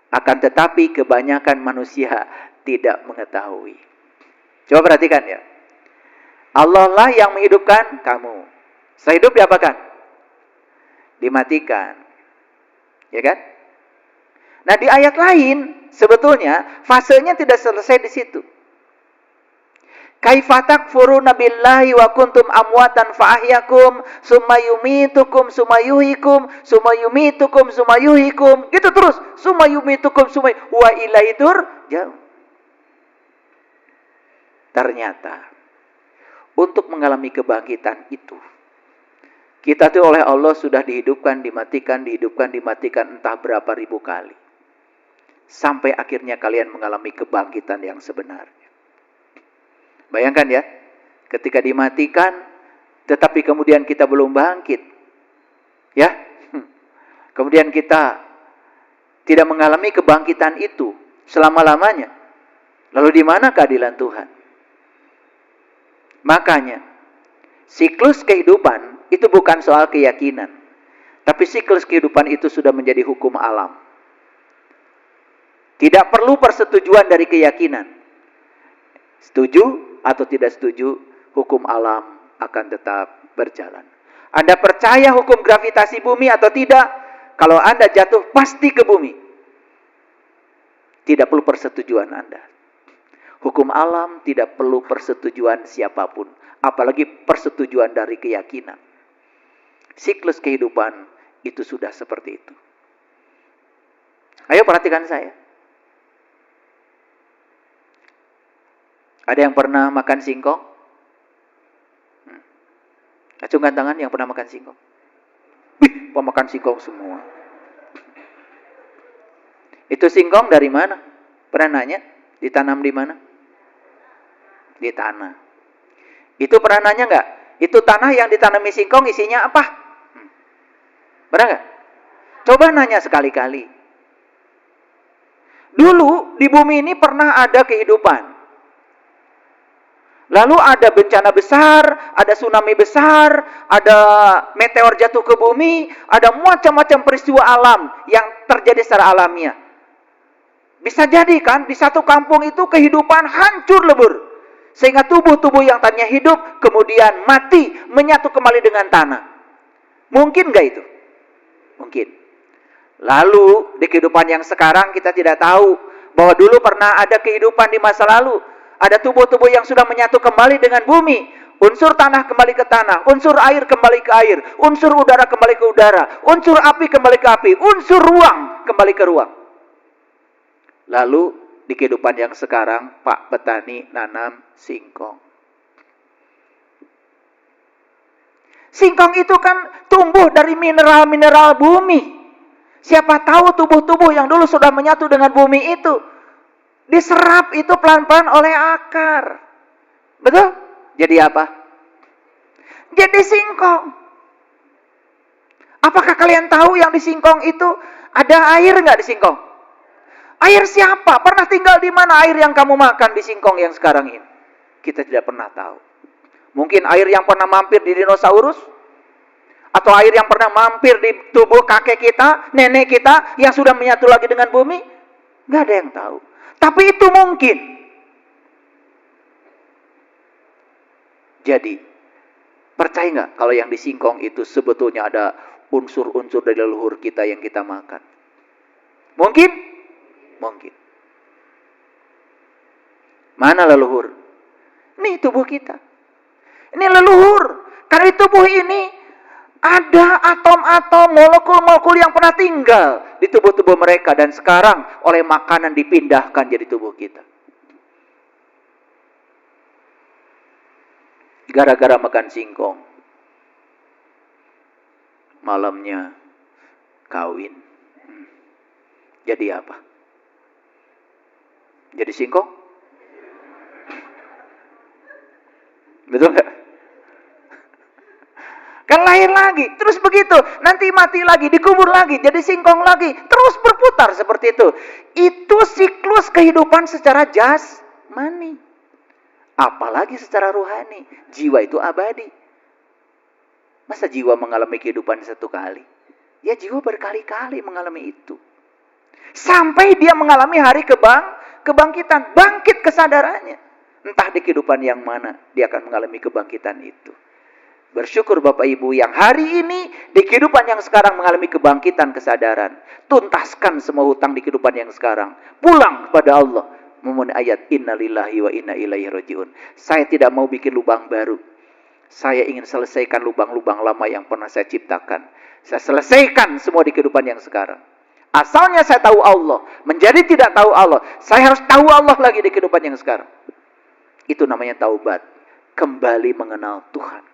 Akan tetapi kebanyakan manusia tidak mengetahui. Coba perhatikan ya. Allah lah yang menghidupkan kamu. Setelah hidup diapakan? Dimatikan. Ya kan? Nah di ayat lain, sebetulnya fasenya tidak selesai di situ. Kaifa takfuruna billahi wa kuntum amwatan fa ahyakum summa yumitukum summa yuhyikum summa yumitukum summa yuhyikum, gitu terus, summa yumitukum summa wa ilaihi turja'un. Ternyata untuk mengalami kebangkitan itu, kita tuh oleh Allah sudah dihidupkan, dimatikan, dihidupkan, dimatikan entah berapa ribu kali. Sampai akhirnya kalian mengalami kebangkitan yang sebenarnya. Bayangkan ya, ketika dimatikan, tetapi kemudian kita belum bangkit. Ya, kemudian kita tidak mengalami kebangkitan itu selama-lamanya. Lalu di mana keadilan Tuhan? Makanya, siklus kehidupan itu bukan soal keyakinan. Tapi siklus kehidupan itu sudah menjadi hukum alam. Tidak perlu persetujuan dari keyakinan. Setuju atau tidak setuju, hukum alam akan tetap berjalan. Anda percaya hukum gravitasi bumi atau tidak? Kalau Anda jatuh, pasti ke bumi. Tidak perlu persetujuan Anda. Hukum alam tidak perlu persetujuan siapapun, apalagi persetujuan dari keyakinan. Siklus kehidupan itu sudah seperti itu. Ayo perhatikan saya. Ada yang pernah makan singkong? Acungkan tangan yang pernah makan singkong. Pemakan singkong semua. Itu singkong dari mana? Pernah nanya? Ditanam di mana? Di tanah. Itu pernah nanya nggak? Itu tanah yang ditanami singkong isinya apa? Pernah nggak? Coba nanya sekali-kali. Dulu di bumi ini pernah ada kehidupan. Lalu ada bencana besar, ada tsunami besar, ada meteor jatuh ke bumi, ada macam-macam peristiwa alam yang terjadi secara alamiah. Bisa jadi kan di satu kampung itu kehidupan hancur lebur. Sehingga tubuh-tubuh yang tadinya hidup kemudian mati, menyatu kembali dengan tanah. Mungkin gak itu? Mungkin. Lalu di kehidupan yang sekarang kita tidak tahu bahwa dulu pernah ada kehidupan di masa lalu. Ada tubuh-tubuh yang sudah menyatu kembali dengan bumi. Unsur tanah kembali ke tanah, unsur air kembali ke air, unsur udara kembali ke udara, unsur api kembali ke api, unsur ruang kembali ke ruang. Lalu di kehidupan yang sekarang, Pak petani nanam singkong. Singkong itu kan tumbuh dari mineral-mineral bumi. Siapa tahu tubuh-tubuh yang dulu sudah menyatu dengan bumi itu diserap itu pelan-pelan oleh akar. Betul? Jadi apa? Jadi singkong. Apakah kalian tahu yang di singkong itu ada air nggak di singkong? Air siapa? Pernah tinggal di mana air yang kamu makan di singkong yang sekarang ini? Kita tidak pernah tahu. Mungkin air yang pernah mampir di dinosaurus? Atau air yang pernah mampir di tubuh kakek kita, nenek kita yang sudah menyatu lagi dengan bumi? Nggak ada yang tahu. Tapi itu mungkin. Jadi, percaya nggak kalau yang di singkong itu sebetulnya ada unsur-unsur dari leluhur kita yang kita makan? Mungkin? Mungkin. Mana leluhur? Ini tubuh kita. Ini leluhur. Karena di tubuh ini ada atom-atom, molekul-molekul yang pernah tinggal di tubuh-tubuh mereka. Dan sekarang oleh makanan dipindahkan jadi tubuh kita. Gara-gara makan singkong. Malamnya kawin. Jadi apa? Jadi singkong? Betul nggak? Kan lahir lagi, terus begitu, nanti mati lagi, dikubur lagi, jadi singkong lagi, terus berputar seperti itu. Itu siklus kehidupan secara jasmani. Apalagi secara rohani, jiwa itu abadi. Masa jiwa mengalami kehidupan satu kali? Ya jiwa berkali-kali mengalami itu. Sampai dia mengalami hari kebangkitan, bangkit kesadarannya. Entah di kehidupan yang mana dia akan mengalami kebangkitan itu. Bersyukur Bapak Ibu yang hari ini di kehidupan yang sekarang mengalami kebangkitan kesadaran. Tuntaskan semua hutang di kehidupan yang sekarang. Pulang kepada Allah. Memenuhi ayat innalillahi wa inna ilaihi rajiun. Saya tidak mau bikin lubang baru. Saya ingin selesaikan lubang-lubang lama yang pernah saya ciptakan. Saya selesaikan semua di kehidupan yang sekarang. Asalnya saya tahu Allah. Menjadi tidak tahu Allah. Saya harus tahu Allah lagi di kehidupan yang sekarang. Itu namanya taubat. Kembali mengenal Tuhan.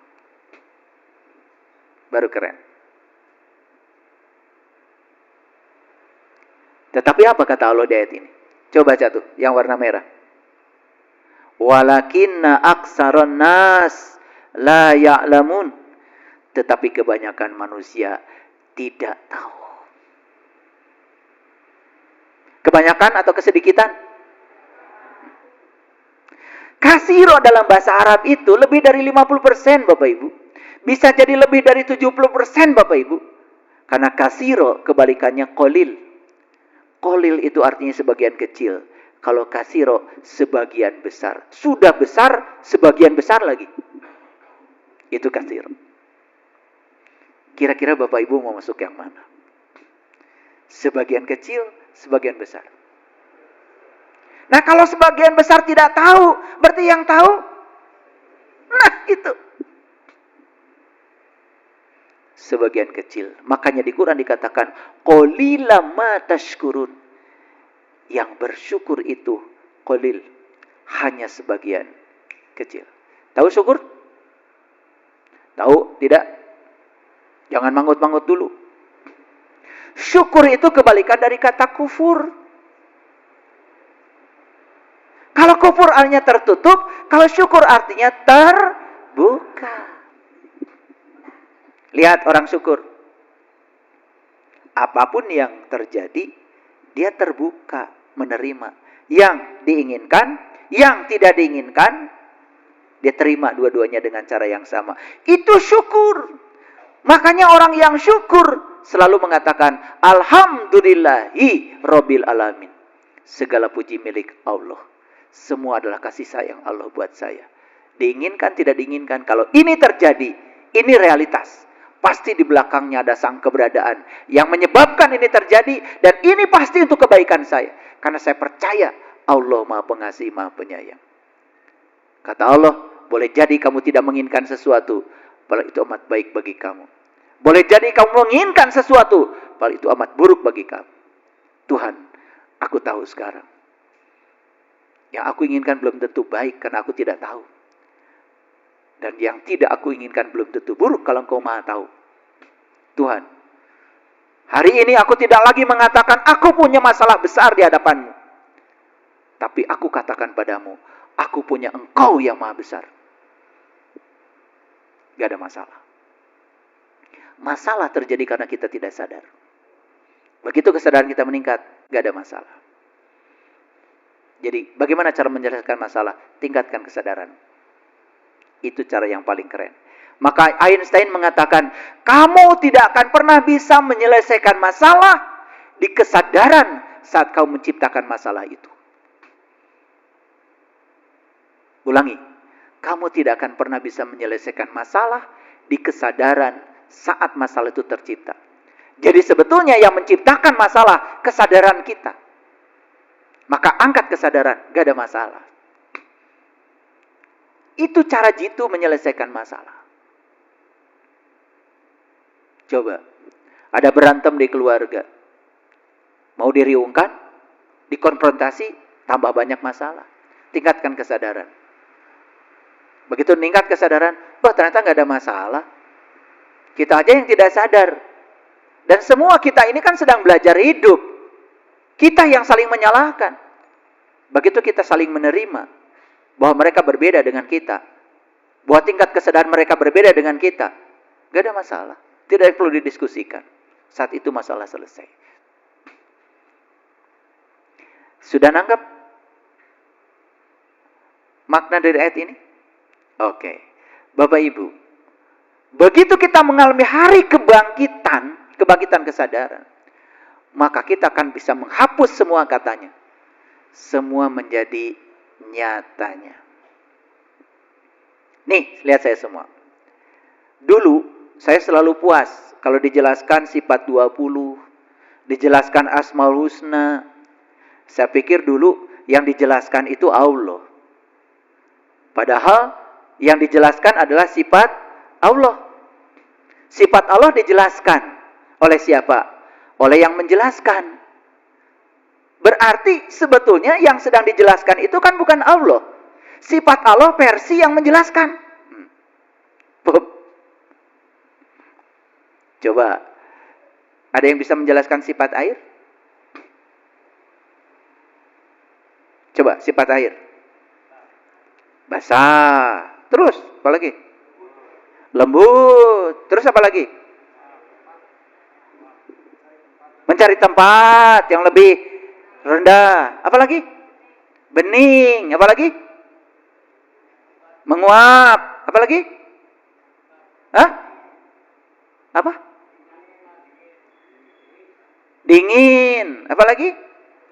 Baru keren. Tetapi apa kata Allah di ayat ini? Coba baca tuh, yang warna merah. Walakinna aksaron nas la ya'lamun. Tetapi kebanyakan manusia tidak tahu. Kebanyakan atau kesedikitan? Kasiro dalam bahasa Arab itu lebih dari 50% Bapak Ibu. Bisa jadi lebih dari 70% Bapak Ibu. Karena kasiro kebalikannya kolil. Kolil itu artinya sebagian kecil. Kalau kasiro sebagian besar. Sudah besar, sebagian besar lagi. Itu kasiro. Kira-kira Bapak Ibu mau masuk yang mana? Sebagian kecil, sebagian besar. Nah kalau sebagian besar tidak tahu, berarti yang tahu? Nah itu. Sebagian kecil. Makanya di Quran dikatakan qalila ma tashkurun. Yang bersyukur itu qalil, hanya sebagian kecil. Tahu syukur? Tahu? Tidak? Jangan manggut-manggut dulu. Syukur itu kebalikan dari kata kufur. Kalau kufur artinya tertutup, kalau syukur artinya terbuka. Lihat orang syukur. Apapun yang terjadi, dia terbuka menerima. Yang diinginkan, yang tidak diinginkan, dia terima dua-duanya dengan cara yang sama. Itu syukur. Makanya orang yang syukur selalu mengatakan, Alhamdulillahi Rabbil Alamin. Segala puji milik Allah. Semua adalah kasih sayang Allah buat saya. Diinginkan, tidak diinginkan. Kalau ini terjadi, ini realitas. Pasti di belakangnya ada sang keberadaan yang menyebabkan ini terjadi. Dan ini pasti untuk kebaikan saya. Karena saya percaya Allah Maha Pengasih, Maha Penyayang. Kata Allah, boleh jadi kamu tidak menginginkan sesuatu, padahal itu amat baik bagi kamu. Boleh jadi kamu menginginkan sesuatu, padahal itu amat buruk bagi kamu. Tuhan, aku tahu sekarang. Yang aku inginkan belum tentu baik karena aku tidak tahu. Dan yang tidak aku inginkan belum tentu buruk kalau Engkau Maha tahu. Tuhan, hari ini aku tidak lagi mengatakan aku punya masalah besar di hadapan-Mu. Tapi aku katakan padamu, aku punya Engkau yang Maha besar. Gak ada masalah. Masalah terjadi karena kita tidak sadar. Begitu kesadaran kita meningkat, gak ada masalah. Jadi bagaimana cara menyelesaikan masalah? Tingkatkan kesadaran. Itu cara yang paling keren. Maka Einstein mengatakan, kamu tidak akan pernah bisa menyelesaikan masalah di kesadaran saat kau menciptakan masalah itu. Ulangi, kamu tidak akan pernah bisa menyelesaikan masalah di kesadaran saat masalah itu tercipta. Jadi sebetulnya yang menciptakan masalah, kesadaran kita. Maka angkat kesadaran, gak ada masalah. Itu cara jitu menyelesaikan masalah. Coba, ada berantem di keluarga. Mau diriungkan, dikonfrontasi, tambah banyak masalah. Tingkatkan kesadaran. Begitu meningkat kesadaran, wah ternyata nggak ada masalah. Kita aja yang tidak sadar. Dan semua kita ini kan sedang belajar hidup. Kita yang saling menyalahkan. Begitu kita saling menerima bahwa mereka berbeda dengan kita, bahwa tingkat kesadaran mereka berbeda dengan kita, nggak ada masalah. Tidak perlu didiskusikan. Saat itu masalah selesai. Sudah nangkep makna dari ayat ini? Oke. Bapak Ibu, begitu kita mengalami hari kebangkitan kesadaran, maka kita akan bisa menghapus semua katanya. Semua menjadi nyatanya. Nih, lihat saya semua. Dulu, saya selalu puas kalau dijelaskan sifat 20, dijelaskan Asmaul Husna. Saya pikir dulu yang dijelaskan itu Allah. Padahal yang dijelaskan adalah sifat Allah. Sifat Allah dijelaskan oleh siapa? Oleh yang menjelaskan. Berarti sebetulnya yang sedang dijelaskan itu kan bukan Allah. Sifat Allah versi yang menjelaskan. Coba, ada yang bisa menjelaskan sifat air? Coba, sifat air. Basah. Terus, apa lagi? Lembut. Terus apa lagi? Mencari tempat yang lebih rendah. Apa lagi? Bening. Apa lagi? Menguap. Apa lagi? Hah? Apa? Dingin. Apa lagi?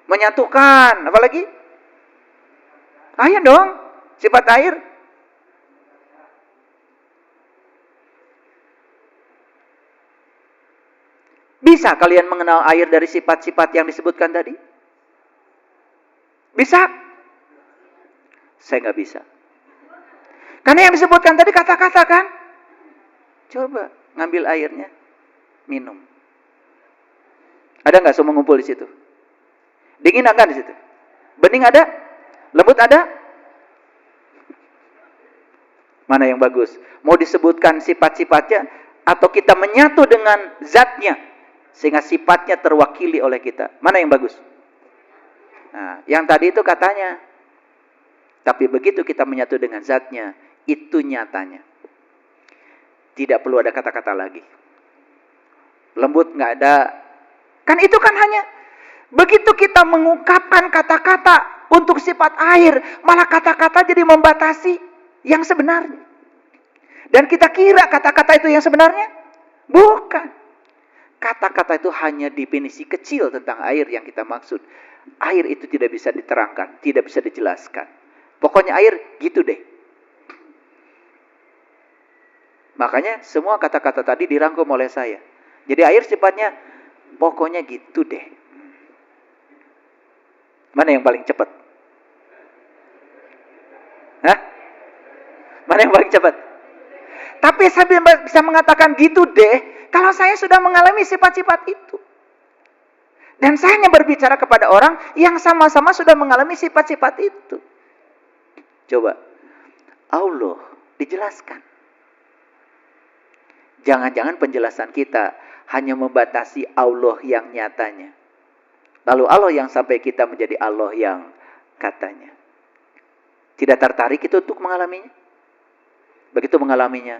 Menyatukan. Apa lagi? Ayo dong. Sifat air. Bisa kalian mengenal air dari sifat-sifat yang disebutkan tadi? Bisa? Saya nggak bisa. Karena yang disebutkan tadi kata-kata kan? Coba ngambil airnya, minum. Ada nggak semua ngumpul di situ? Dingin ada di situ? Bening ada? Lembut ada? Mana yang bagus? Mau disebutkan sifat-sifatnya atau kita menyatu dengan zatnya sehingga sifatnya terwakili oleh kita? Mana yang bagus? Nah, yang tadi itu katanya. Tapi begitu kita menyatu dengan zatnya, itu nyatanya. Tidak perlu ada kata-kata lagi. Lembut nggak ada. Kan itu kan hanya begitu kita mengungkapkan kata-kata untuk sifat air, malah kata-kata jadi membatasi yang sebenarnya. Dan kita kira kata-kata itu yang sebenarnya? Bukan. Kata-kata itu hanya definisi kecil tentang air yang kita maksud. Air itu tidak bisa diterangkan, tidak bisa dijelaskan. Pokoknya air gitu deh. Makanya semua kata-kata tadi dirangkum oleh saya. Jadi air sifatnya pokoknya gitu deh. Mana yang paling cepat? Hah? Mana yang paling cepat? Tapi saya bisa mengatakan gitu deh kalau saya sudah mengalami sifat-sifat itu. Dan saya hanya berbicara kepada orang yang sama-sama sudah mengalami sifat-sifat itu. Coba, Allah dijelaskan. Jangan-jangan penjelasan kita hanya membatasi Allah yang nyatanya. Lalu Allah yang sampai kita menjadi Allah yang katanya. Tidak tertarik itu untuk mengalaminya? Begitu mengalaminya,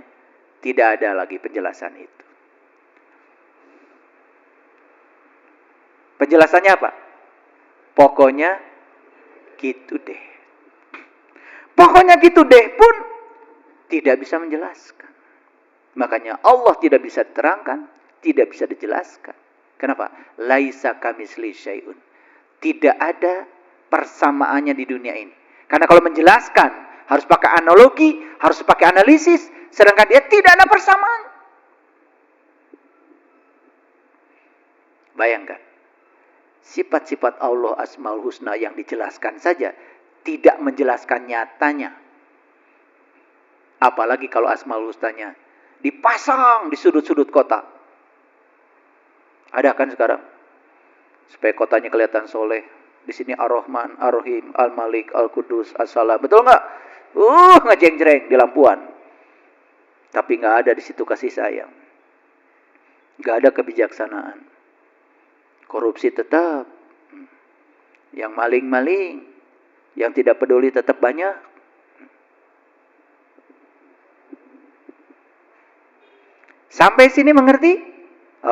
tidak ada lagi penjelasan itu. Penjelasannya apa? Pokoknya gitu deh. Pokoknya gitu deh pun tidak bisa menjelaskan. Makanya Allah tidak bisa diterangkan, tidak bisa dijelaskan. Kenapa? Laisa kamisli syai'un. Tidak ada persamaannya di dunia ini. Karena kalau menjelaskan harus pakai analogi, harus pakai analisis, sedangkan dia tidak ada persamaan. Bayangkan, sifat-sifat Allah Asmaul Husna yang dijelaskan saja tidak menjelaskan nyatanya. Apalagi kalau Asmaul Husnanya dipasang di sudut-sudut kota. Ada kan sekarang? Supaya kotanya kelihatan soleh. Di sini Ar-Rahman, Ar-Rahim, Al-Malik, Al-Qudus, As-Salam. Betul nggak? ngejeng-jreng di lampuan. Tapi nggak ada di situ kasih sayang. Nggak ada kebijaksanaan. Korupsi tetap. Yang maling-maling, yang tidak peduli tetap banyak. Sampai sini mengerti?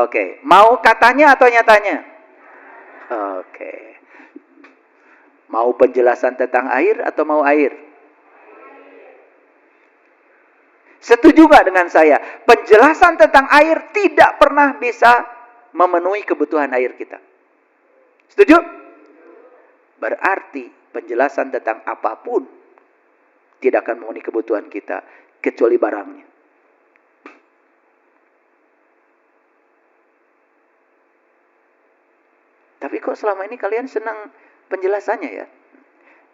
Oke. Mau katanya atau nyatanya? Oke. Mau penjelasan tentang air atau mau air? Setuju nggak dengan saya? Penjelasan tentang air tidak pernah bisa memenuhi kebutuhan air kita. Setuju? Berarti penjelasan tentang apapun tidak akan memenuhi kebutuhan kita kecuali barangnya. Tapi kok selama ini kalian senang penjelasannya ya?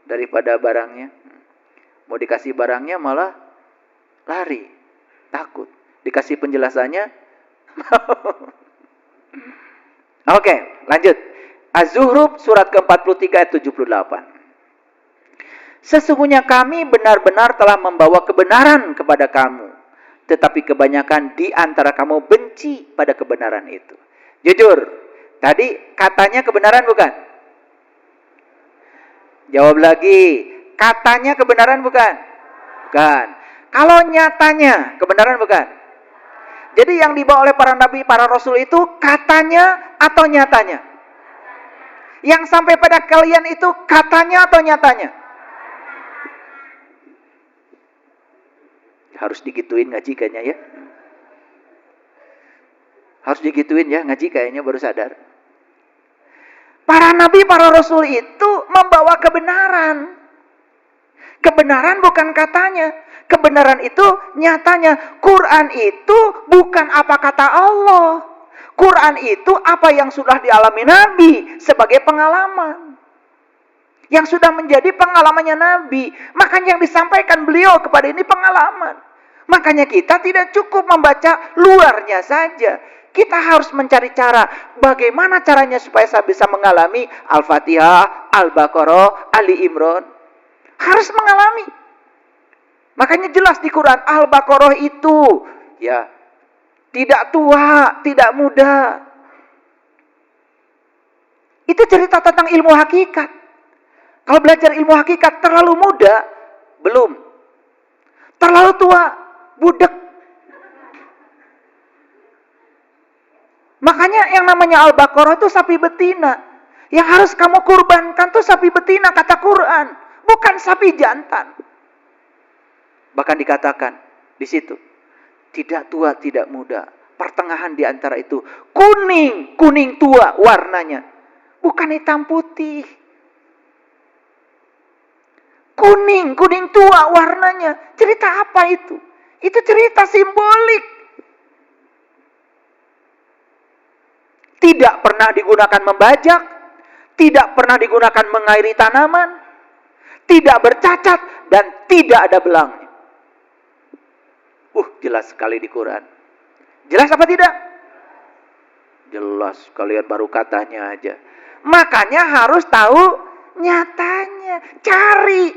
Daripada barangnya. Mau dikasih barangnya malah lari, takut. Dikasih penjelasannya. Oke, lanjut. Az-Zuhruf surat ke-43 ayat 78. Sesungguhnya kami benar-benar telah membawa kebenaran kepada kamu, tetapi kebanyakan di antara kamu benci pada kebenaran itu. Jujur, tadi katanya kebenaran bukan? Jawab lagi, katanya kebenaran bukan? Bukan. Kalau nyatanya kebenaran bukan? Jadi yang dibawa oleh para nabi, para rasul itu katanya atau nyatanya? Yang sampai pada kalian itu katanya atau nyatanya? Harus digituin ngaji kayaknya ya. Harus digituin ya ngaji kayaknya baru sadar. Para nabi, para rasul itu membawa kebenaran. Kebenaran bukan katanya. Kebenaran itu nyatanya. Quran itu bukan apa kata Allah. Quran itu apa yang sudah dialami Nabi sebagai pengalaman. Yang sudah menjadi pengalamannya Nabi. Makanya yang disampaikan beliau kepada ini pengalaman. Makanya kita tidak cukup membaca luarnya saja. Kita harus mencari cara. Bagaimana caranya supaya saya bisa mengalami Al-Fatihah, Al-Baqarah, Ali Imran. Harus mengalami. Makanya jelas di Quran Al-Baqarah itu ya tidak tua, tidak muda. Itu cerita tentang ilmu hakikat. Kalau belajar ilmu hakikat terlalu muda, belum. Terlalu tua, budak. Makanya yang namanya Al-Baqarah itu sapi betina. Yang harus kamu kurbankan itu sapi betina kata Quran, bukan sapi jantan. Bahkan dikatakan di situ tidak tua, tidak muda. Pertengahan di antara itu. Kuning, kuning tua warnanya. Bukan hitam putih. Kuning, kuning tua warnanya. Cerita apa itu? Itu cerita simbolik. Tidak pernah digunakan membajak. Tidak pernah digunakan mengairi tanaman. Tidak bercacat dan tidak ada belangnya. Jelas sekali di Quran. Jelas apa tidak? Jelas, kalian baru katanya aja. Makanya harus tahu nyatanya. Cari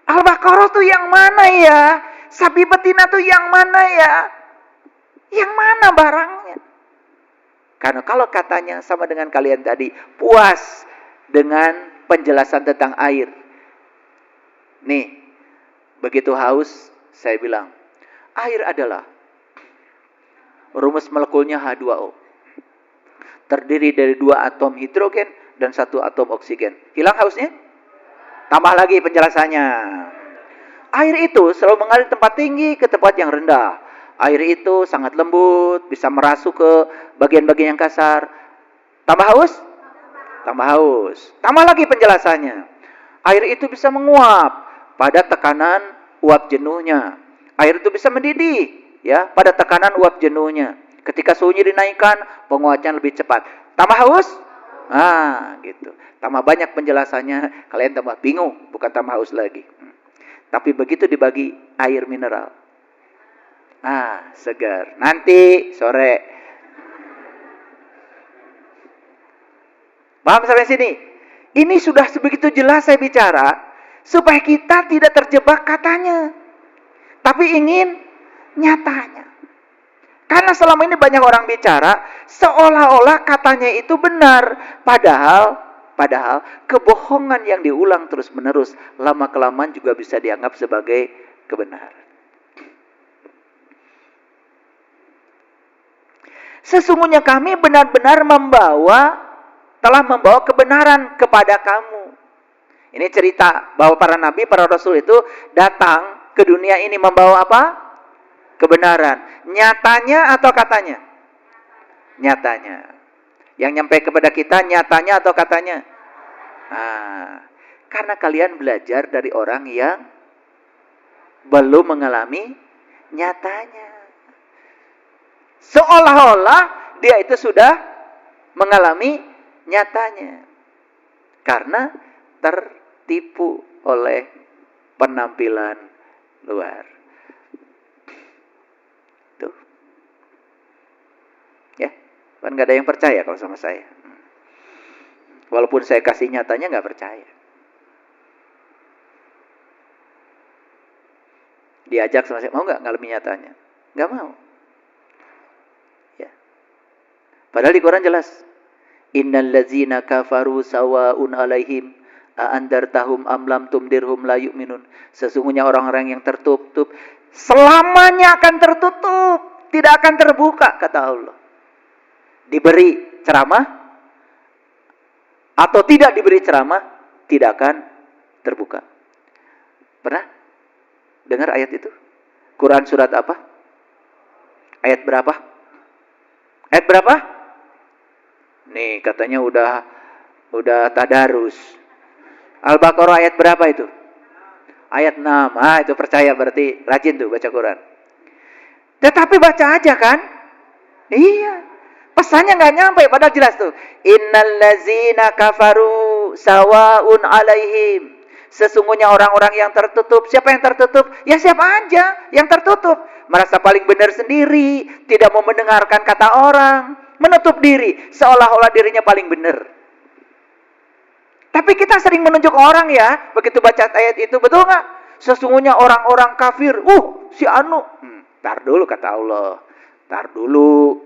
Al-Baqarah tuh yang mana ya? Sapi betina tuh yang mana ya? Yang mana barangnya? Karena kalau katanya sama dengan kalian tadi, puas dengan penjelasan tentang air. Nih, begitu haus, saya bilang, air adalah rumus molekulnya H2O. Terdiri dari 2 atom hidrogen dan 1 atom oksigen. Hilang hausnya? Tambah lagi penjelasannya. Air itu selalu mengalir tempat tinggi ke tempat yang rendah. Air itu sangat lembut, bisa merasuk ke bagian-bagian yang kasar. Tambah haus? Tambah haus. Tambah lagi penjelasannya. Air itu bisa menguap pada tekanan uap jenuhnya. Air itu bisa mendidih ya pada tekanan uap jenuhnya. Ketika suhunya dinaikkan, penguapan lebih cepat. Tambah haus? Gitu. Tambah banyak penjelasannya, kalian tambah bingung, bukan tambah haus lagi. Tapi begitu dibagi air mineral. Segar. Nanti sore. Paham sampai sini? Ini sudah sebegitu jelas saya bicara. Supaya kita tidak terjebak katanya, tapi ingin nyatanya. Karena selama ini banyak orang bicara seolah-olah katanya itu benar, padahal kebohongan yang diulang terus-menerus lama-kelamaan juga bisa dianggap sebagai kebenaran. Sesungguhnya kami benar-benar telah membawa kebenaran kepada kamu. Ini cerita bahwa para nabi, para rasul itu datang ke dunia ini membawa apa? Kebenaran. Nyatanya atau katanya? Nyatanya. Yang nyampe kepada kita nyatanya atau katanya? Karena kalian belajar dari orang yang belum mengalami nyatanya. Seolah-olah dia itu sudah mengalami nyatanya. Karena tertipu oleh penampilan luar. Tuh. Ya, kan gak ada yang percaya kalau sama saya. Walaupun saya kasih nyatanya gak percaya. Diajak sama saya, mau gak ngalami nyatanya? Gak mau. Ya. Padahal di Quran jelas. Innal ladzina kafaru sawa'un alaihim a'andartahum am lam tumdirhum la yu'minun. Sesungguhnya orang-orang yang tertutup selamanya akan tertutup, tidak akan terbuka, kata Allah. Diberi ceramah atau tidak diberi ceramah, tidak akan terbuka. Pernah dengar ayat itu? Quran surat apa? Ayat berapa? Ayat berapa? Nih katanya udah tadarus. Al-Baqarah ayat berapa itu? Ayat 6. Itu percaya berarti rajin tuh baca Quran. Tetapi baca aja kan? Iya. Pesannya nggak nyampe, padahal jelas tuh. Innal ladzina kafaru sawa'un alaihim. Sesungguhnya orang-orang yang tertutup. Siapa yang tertutup? Ya siapa aja yang tertutup. Merasa paling benar sendiri, tidak mau mendengarkan kata orang, menutup diri, seolah-olah dirinya paling benar. Tapi kita sering menunjuk orang ya, begitu baca ayat itu, betul nggak? Sesungguhnya orang-orang kafir, si anu. Tar dulu kata Allah, tar dulu.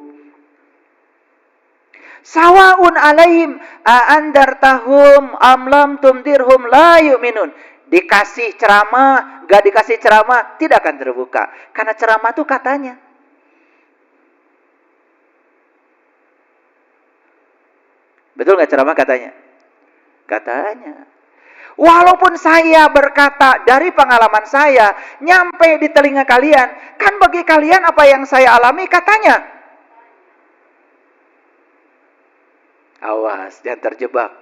Sawa'un alaihim a'andartahum am lam tumdirhum la yu'minun. Dikasih ceramah, gak dikasih ceramah, tidak akan terbuka. Karena ceramah itu katanya. Betul gak ceramah katanya? Katanya. Walaupun saya berkata dari pengalaman saya, nyampe di telinga kalian, kan bagi kalian apa yang saya alami katanya. Awas, jangan terjebak.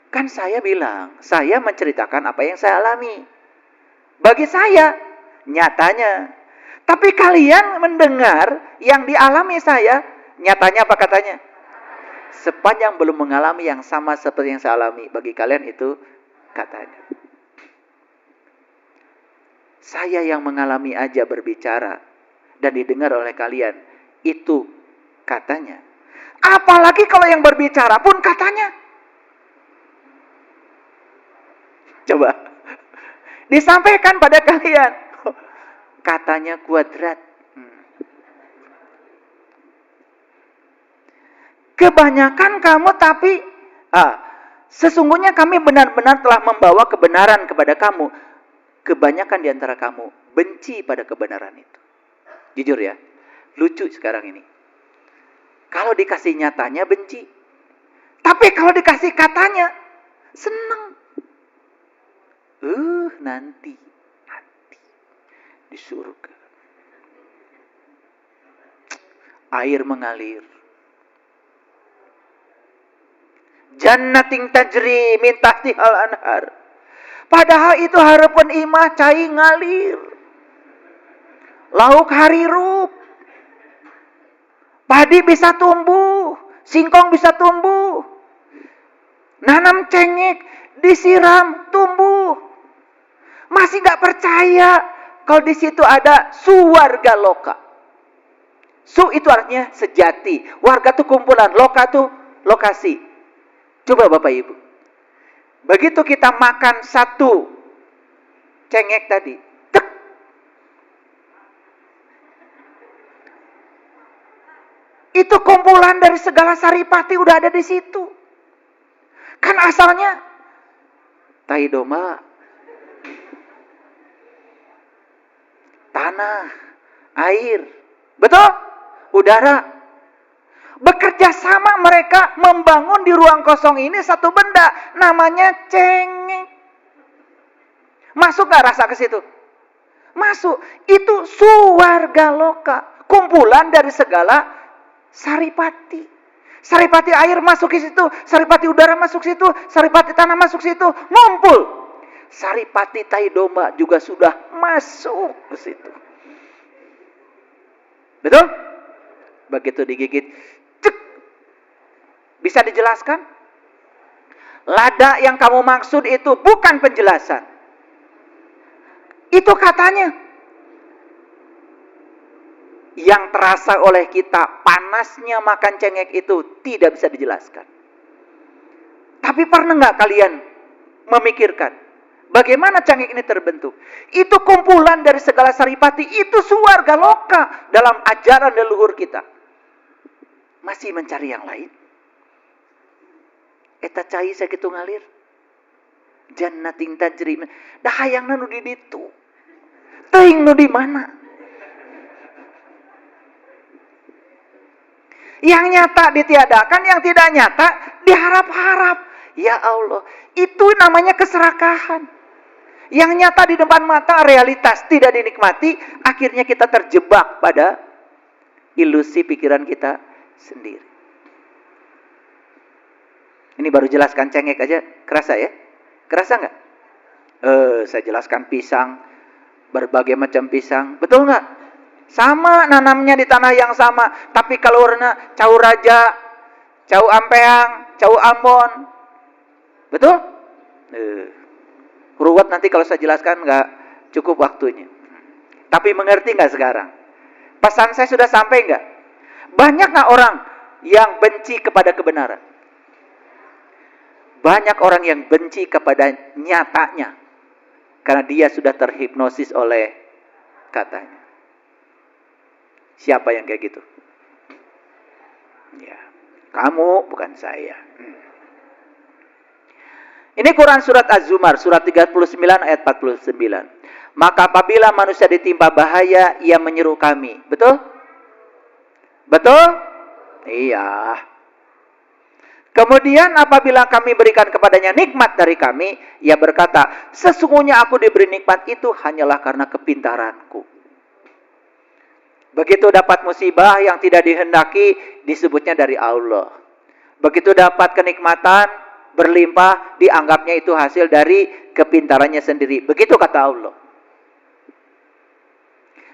Kan saya bilang, saya menceritakan apa yang saya alami. Bagi saya, nyatanya. Tapi kalian mendengar yang dialami saya, nyatanya apa katanya? Sepanjang belum mengalami yang sama seperti yang saya alami, bagi kalian itu katanya. Saya yang mengalami aja berbicara dan didengar oleh kalian, itu katanya. Apalagi kalau yang berbicara pun katanya. Coba disampaikan pada kalian, katanya kuadrat. Kebanyakan kamu tapi sesungguhnya kami benar-benar telah membawa kebenaran kepada kamu. Kebanyakan di antara kamu benci pada kebenaran itu. Jujur ya, lucu sekarang ini. Kalau dikasih nyatanya benci. Tapi kalau dikasih katanya senang. Nanti di surga air mengalir, jannatin tajri min tahtihal anhar. Padahal itu harapan imah cai ngalir, lauk harirup, padi bisa tumbuh, singkong bisa tumbuh, nanam cengek disiram tumbuh. Masih gak percaya kalau di situ ada suwarga loka. Su itu artinya sejati, warga itu kumpulan, loka itu lokasi. Coba Bapak Ibu, begitu kita makan satu cengek tadi. Tek. Itu kumpulan dari segala saripati udah ada di situ. Kan asalnya tai domba, tanah, air, betul? Udara. Bekerja sama mereka membangun di ruang kosong ini satu benda, namanya cengek. Masuk gak rasa ke situ? Masuk. Itu suwarga loka, kumpulan dari segala saripati. Saripati air masuk ke situ, saripati udara masuk situ, saripati tanah masuk situ, ngumpul. Saripati tai domba juga sudah masuk ke situ. Betul? Begitu digigit, cek. Bisa dijelaskan? Lada yang kamu maksud itu bukan penjelasan. Itu katanya. Yang terasa oleh kita, panasnya makan cengek itu tidak bisa dijelaskan. Tapi pernah nggak kalian memikirkan bagaimana cengek ini terbentuk? Itu kumpulan dari segala saripati, itu suwarga loka dalam ajaran leluhur kita. Masih mencari yang lain? Eta cai sakitu ngalir. Jannatin tajri. Dah hayangna nu di ditu. Teuing nu di mana? Yang nyata ditiadakan, yang tidak nyata diharap-harap. Ya Allah, itu namanya keserakahan. Yang nyata di depan mata, realitas tidak dinikmati, akhirnya kita terjebak pada ilusi pikiran kita sendiri. Ini baru jelaskan cengek aja, kerasa ya? Kerasa nggak? Saya jelaskan pisang, berbagai macam pisang, betul nggak? Sama nanamnya di tanah yang sama, tapi kalau warna cau raja, cau ampeang, cau ambon, betul? Ruwet nanti kalau saya jelaskan nggak cukup waktunya. Tapi mengerti nggak sekarang? Pesan saya sudah sampai nggak? Banyak nggak orang yang benci kepada kebenaran? Banyak orang yang benci kepada nyatanya karena dia sudah terhipnosis oleh katanya. Siapa yang kayak gitu? Ya, kamu bukan saya. Ini Quran surat Az-Zumar surat 39 ayat 49. Maka apabila manusia ditimpa bahaya, ia menyeru kami. Betul? Betul? Iya. Kemudian apabila kami berikan kepadanya nikmat dari kami, ia berkata, sesungguhnya aku diberi nikmat itu hanyalah karena kepintaranku. Begitu dapat musibah yang tidak dihendaki, disebutnya dari Allah. Begitu dapat kenikmatan berlimpah, dianggapnya itu hasil dari kepintarannya sendiri. Begitu kata Allah.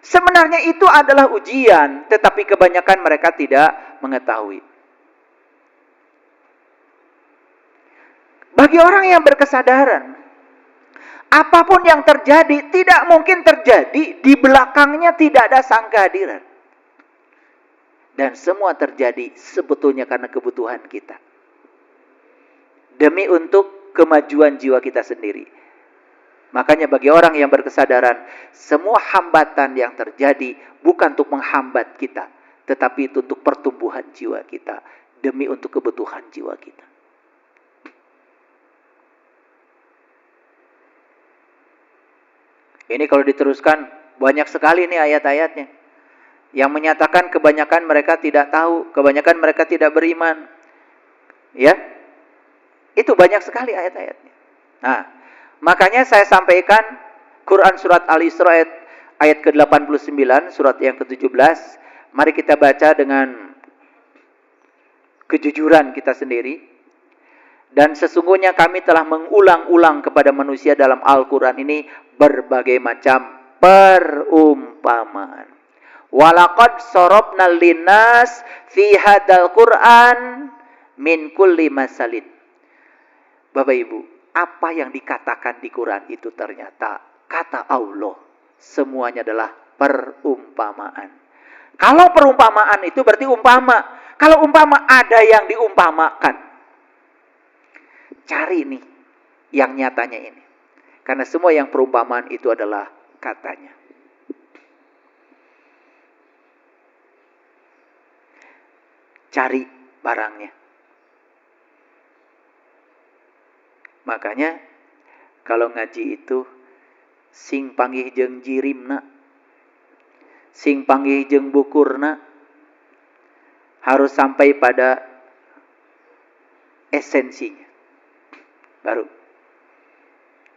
Sebenarnya itu adalah ujian, tetapi kebanyakan mereka tidak mengetahui. Bagi orang yang berkesadaran, apapun yang terjadi tidak mungkin terjadi di belakangnya tidak ada sang kehadiran. Dan semua terjadi sebetulnya karena kebutuhan kita. Demi untuk kemajuan jiwa kita sendiri. Makanya bagi orang yang berkesadaran, semua hambatan yang terjadi bukan untuk menghambat kita, tetapi itu untuk pertumbuhan jiwa kita, demi untuk kebutuhan jiwa kita. Ini kalau diteruskan banyak sekali nih ayat-ayatnya yang menyatakan kebanyakan mereka tidak tahu, kebanyakan mereka tidak beriman. Ya. Itu banyak sekali ayat-ayatnya. Nah, makanya saya sampaikan Quran surat Al-Isra ayat ke-89, surat yang ke-17. Mari kita baca dengan kejujuran kita sendiri. Dan sesungguhnya kami telah mengulang-ulang kepada manusia dalam Al-Quran ini berbagai macam perumpamaan. Walaqad sarafna linnas fi hadzal Qur'an min kulli masalin. Bapak Ibu, apa yang dikatakan di Quran itu ternyata kata Allah. Semuanya adalah perumpamaan. Kalau perumpamaan itu berarti umpama. Kalau umpama ada yang diumpamakan. Cari nih yang nyatanya ini. Karena semua yang perumpamaan itu adalah katanya. Cari barangnya. Makanya kalau ngaji itu sing panggih jeung jirimna, sing panggih jeung bukurna, harus sampai pada esensinya. Baru.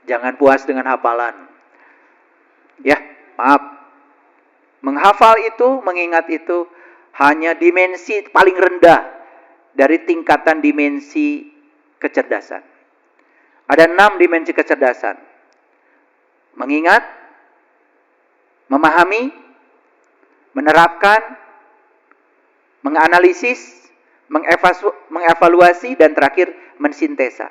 Jangan puas dengan hafalan. Ya, maaf. Menghafal itu, mengingat itu hanya dimensi paling rendah dari tingkatan dimensi kecerdasan. Ada 6 dimensi kecerdasan. Mengingat, memahami, menerapkan, menganalisis, mengevaluasi, dan terakhir mensintesa.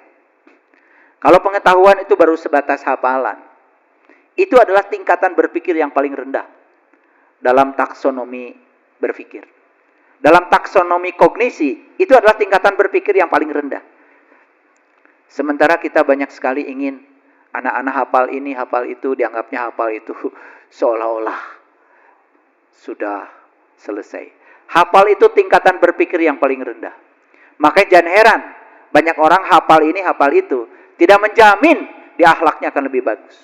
Kalau pengetahuan itu baru sebatas hafalan, itu adalah tingkatan berpikir yang paling rendah dalam taksonomi berpikir. Dalam taksonomi kognisi, itu adalah tingkatan berpikir yang paling rendah. Sementara kita banyak sekali ingin anak-anak hafal ini, hafal itu, dianggapnya hafal itu seolah-olah sudah selesai. Hafal itu tingkatan berpikir yang paling rendah. Makanya jangan heran, banyak orang hafal ini, hafal itu, tidak menjamin di akhlaknya akan lebih bagus.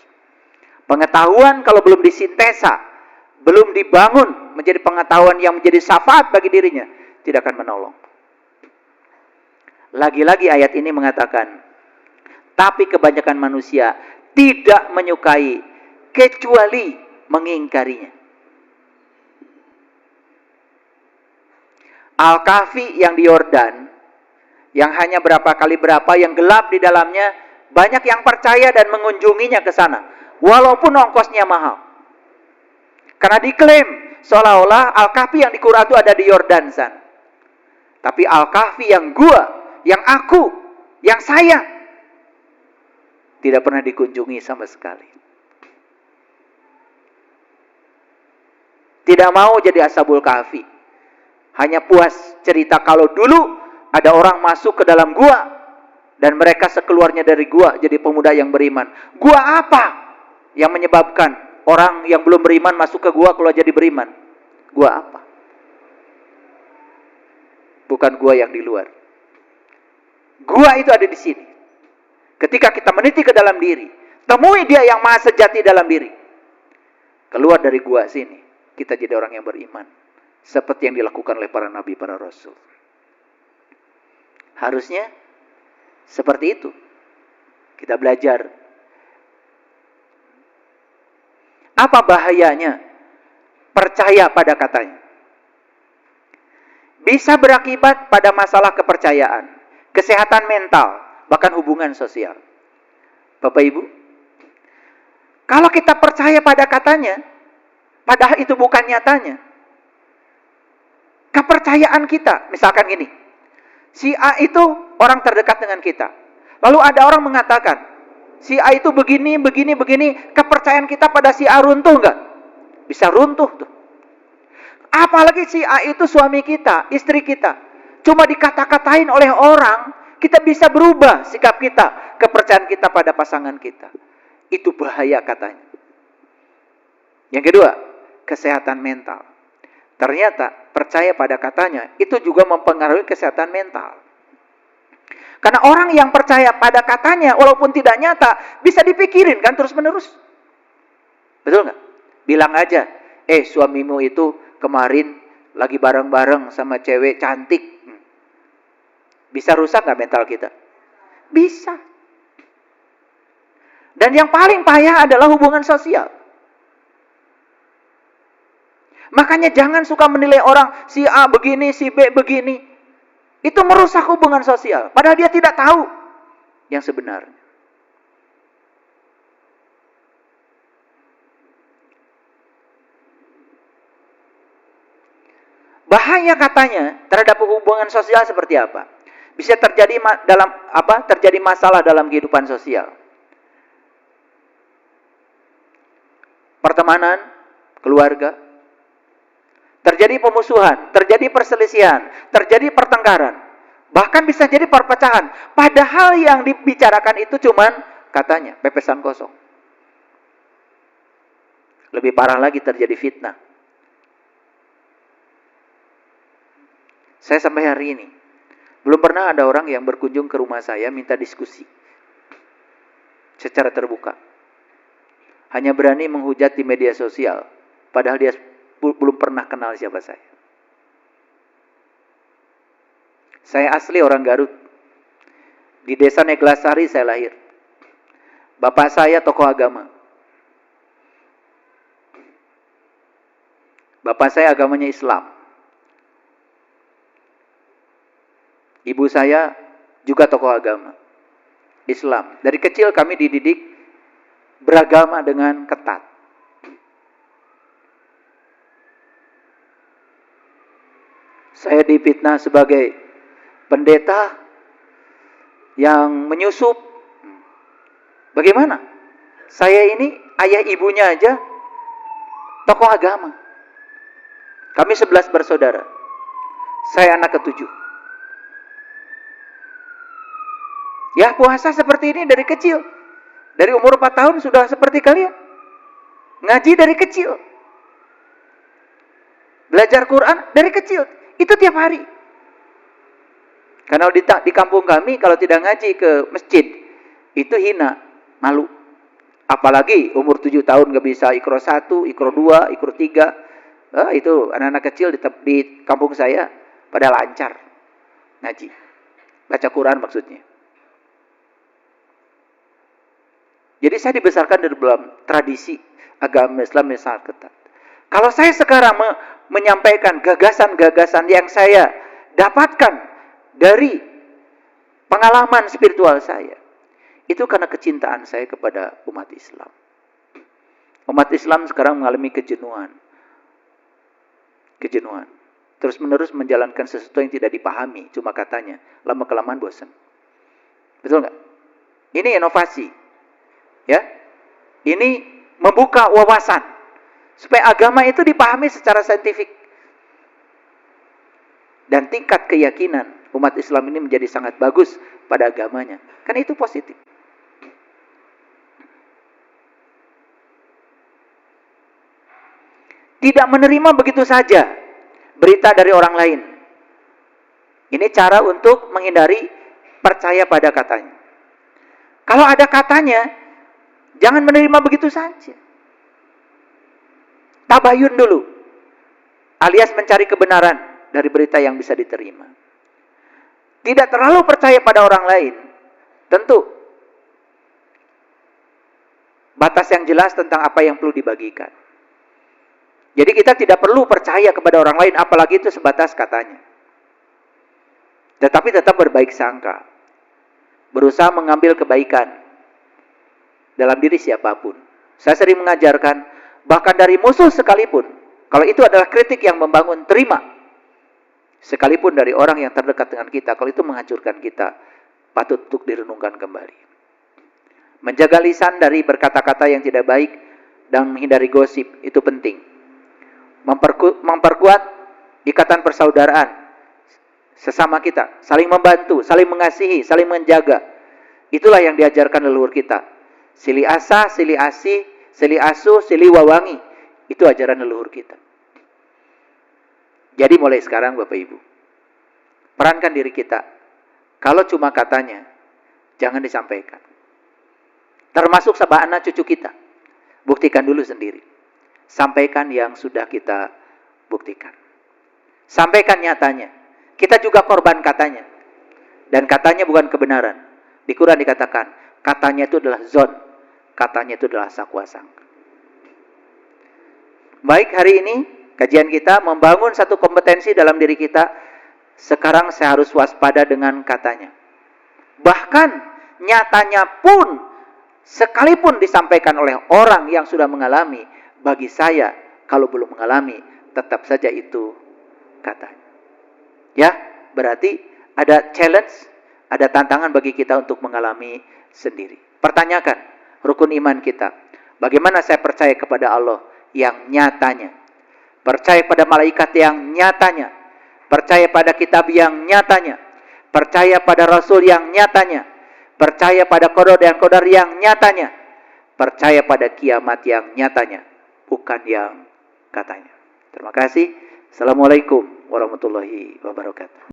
Pengetahuan kalau belum disintesa, belum dibangun menjadi pengetahuan yang menjadi syafaat bagi dirinya, tidak akan menolong. Lagi-lagi ayat ini mengatakan, tapi kebanyakan manusia tidak menyukai kecuali mengingkarinya. Al-Kahfi yang di Yordan, yang hanya berapa kali berapa, yang gelap di dalamnya, banyak yang percaya dan mengunjunginya ke sana, walaupun ongkosnya mahal. Karena diklaim seolah-olah Al-Kahfi yang di Quran itu ada di Yordan sana. Tapi Al-Kahfi yang gua, yang aku, yang saya, tidak pernah dikunjungi sama sekali. Tidak mau jadi Ashabul Kahfi. Hanya puas cerita kalau dulu ada orang masuk ke dalam gua dan mereka sekeluarnya dari gua jadi pemuda yang beriman. Gua apa yang menyebabkan orang yang belum beriman masuk ke gua kalau jadi beriman? Gua apa? Bukan gua yang di luar. Gua itu ada di sini. Ketika kita meniti ke dalam diri, temui dia yang maha sejati dalam diri. Keluar dari gua sini, kita jadi orang yang beriman. Seperti yang dilakukan oleh para nabi, para rasul. Harusnya seperti itu. Kita belajar. Apa bahayanya percaya pada katanya? Bisa berakibat pada masalah kepercayaan, kesehatan mental, bahkan hubungan sosial. Bapak Ibu, kalau kita percaya pada katanya, padahal itu bukan nyatanya, kepercayaan kita, misalkan gini, si A itu orang terdekat dengan kita, lalu ada orang mengatakan, si A itu begini, begini, begini, kepercayaan kita pada si A runtuh nggak? Bisa runtuh tuh. Apalagi si A itu suami kita, istri kita, cuma dikata-katain oleh orang, kita bisa berubah sikap kita, kepercayaan kita pada pasangan kita. Itu bahaya katanya. Yang kedua, kesehatan mental. Ternyata percaya pada katanya itu juga mempengaruhi kesehatan mental. Karena orang yang percaya pada katanya walaupun tidak nyata, bisa dipikirin kan terus-menerus. Betul nggak? Bilang aja, suamimu itu kemarin lagi bareng-bareng sama cewek cantik. Bisa rusak nggak mental kita? Bisa. Dan yang paling payah adalah hubungan sosial. Makanya jangan suka menilai orang, si A begini, si B begini. Itu merusak hubungan sosial. Padahal dia tidak tahu yang sebenarnya. Bahaya katanya terhadap hubungan sosial seperti apa? Bisa terjadi terjadi masalah dalam kehidupan sosial. Pertemanan, keluarga, terjadi pemusuhan, terjadi perselisihan, terjadi pertengkaran, bahkan bisa jadi perpecahan. Padahal yang dibicarakan itu cuman katanya, pepesan kosong. Lebih parah lagi terjadi fitnah. Saya sampai hari ini belum pernah ada orang yang berkunjung ke rumah saya minta diskusi secara terbuka. Hanya berani menghujat di media sosial, padahal dia belum pernah kenal siapa saya. Saya asli orang Garut. Di desa Neglasari saya lahir. Bapak saya tokoh agama. Bapak saya agamanya Islam. Ibu saya juga tokoh agama Islam. Dari kecil kami dididik beragama dengan ketat. Saya difitnah sebagai pendeta yang menyusup. Bagaimana? Saya ini ayah ibunya aja tokoh agama. Kami 11 bersaudara. Saya anak ketujuh. Ya, puasa seperti ini dari kecil. Dari umur 4 tahun sudah seperti kalian. Ngaji dari kecil. Belajar Quran dari kecil. Itu tiap hari. Karena di kampung kami kalau tidak ngaji ke masjid, itu hina, malu. Apalagi umur 7 tahun gak bisa Iqra 1, Iqra 2, Iqra 3. Itu anak-anak kecil di kampung saya pada lancar ngaji. Baca Quran maksudnya. Jadi saya dibesarkan dari dalam tradisi agama Islam yang sangat ketat. Kalau saya sekarang menyampaikan gagasan-gagasan yang saya dapatkan dari pengalaman spiritual saya, itu karena kecintaan saya kepada umat Islam. Umat Islam sekarang mengalami kejenuhan. Terus menerus menjalankan sesuatu yang tidak dipahami, cuma katanya, lama-kelamaan bosan. Betul nggak? Ini inovasi. Ya, ini membuka wawasan supaya agama itu dipahami secara saintifik, dan tingkat keyakinan umat Islam ini menjadi sangat bagus pada agamanya. Kan itu positif. Tidak menerima begitu saja berita dari orang lain. Ini cara untuk menghindari percaya pada katanya. Kalau ada katanya, jangan menerima begitu saja. Tabayun dulu. Alias mencari kebenaran dari berita yang bisa diterima. Tidak terlalu percaya pada orang lain. Tentu. Batas yang jelas tentang apa yang perlu dibagikan. Jadi kita tidak perlu percaya kepada orang lain, apalagi itu sebatas katanya. Tetapi tetap berbaik sangka. Berusaha mengambil kebaikan dalam diri siapapun. Saya sering mengajarkan, bahkan dari musuh sekalipun, kalau itu adalah kritik yang membangun, terima. Sekalipun dari orang yang terdekat dengan kita, kalau itu menghancurkan kita, patut untuk direnungkan kembali. Menjaga lisan dari berkata-kata yang tidak baik dan menghindari gosip, itu penting. Memperkuat ikatan persaudaraan sesama kita, saling membantu, saling mengasihi, saling menjaga. Itulah yang diajarkan leluhur kita. Sili asa, sili asi, sili asu, sili wawangi. Itu ajaran leluhur kita. Jadi mulai sekarang Bapak Ibu, perankan diri kita. Kalau cuma katanya, jangan disampaikan. Termasuk sama anak cucu kita. Buktikan dulu sendiri. Sampaikan yang sudah kita buktikan. Sampaikan nyatanya. Kita juga korban katanya. Dan katanya bukan kebenaran. Di Quran dikatakan, katanya itu adalah zon. Katanya itu adalah sakwasangka. Baik, hari ini kajian kita membangun satu kompetensi dalam diri kita. Sekarang saya harus waspada dengan katanya. Bahkan nyatanya pun, sekalipun disampaikan oleh orang yang sudah mengalami, bagi saya kalau belum mengalami, tetap saja itu katanya. Ya, berarti ada challenge, ada tantangan bagi kita untuk mengalami sendiri. Pertanyakan rukun iman kita. Bagaimana saya percaya kepada Allah yang nyatanya? Percaya pada malaikat yang nyatanya? Percaya pada kitab yang nyatanya? Percaya pada rasul yang nyatanya? Percaya pada qada dan qadar yang nyatanya? Percaya pada kiamat yang nyatanya? bukan yang katanya. Terima kasih. Assalamualaikum warahmatullahi wabarakatuh.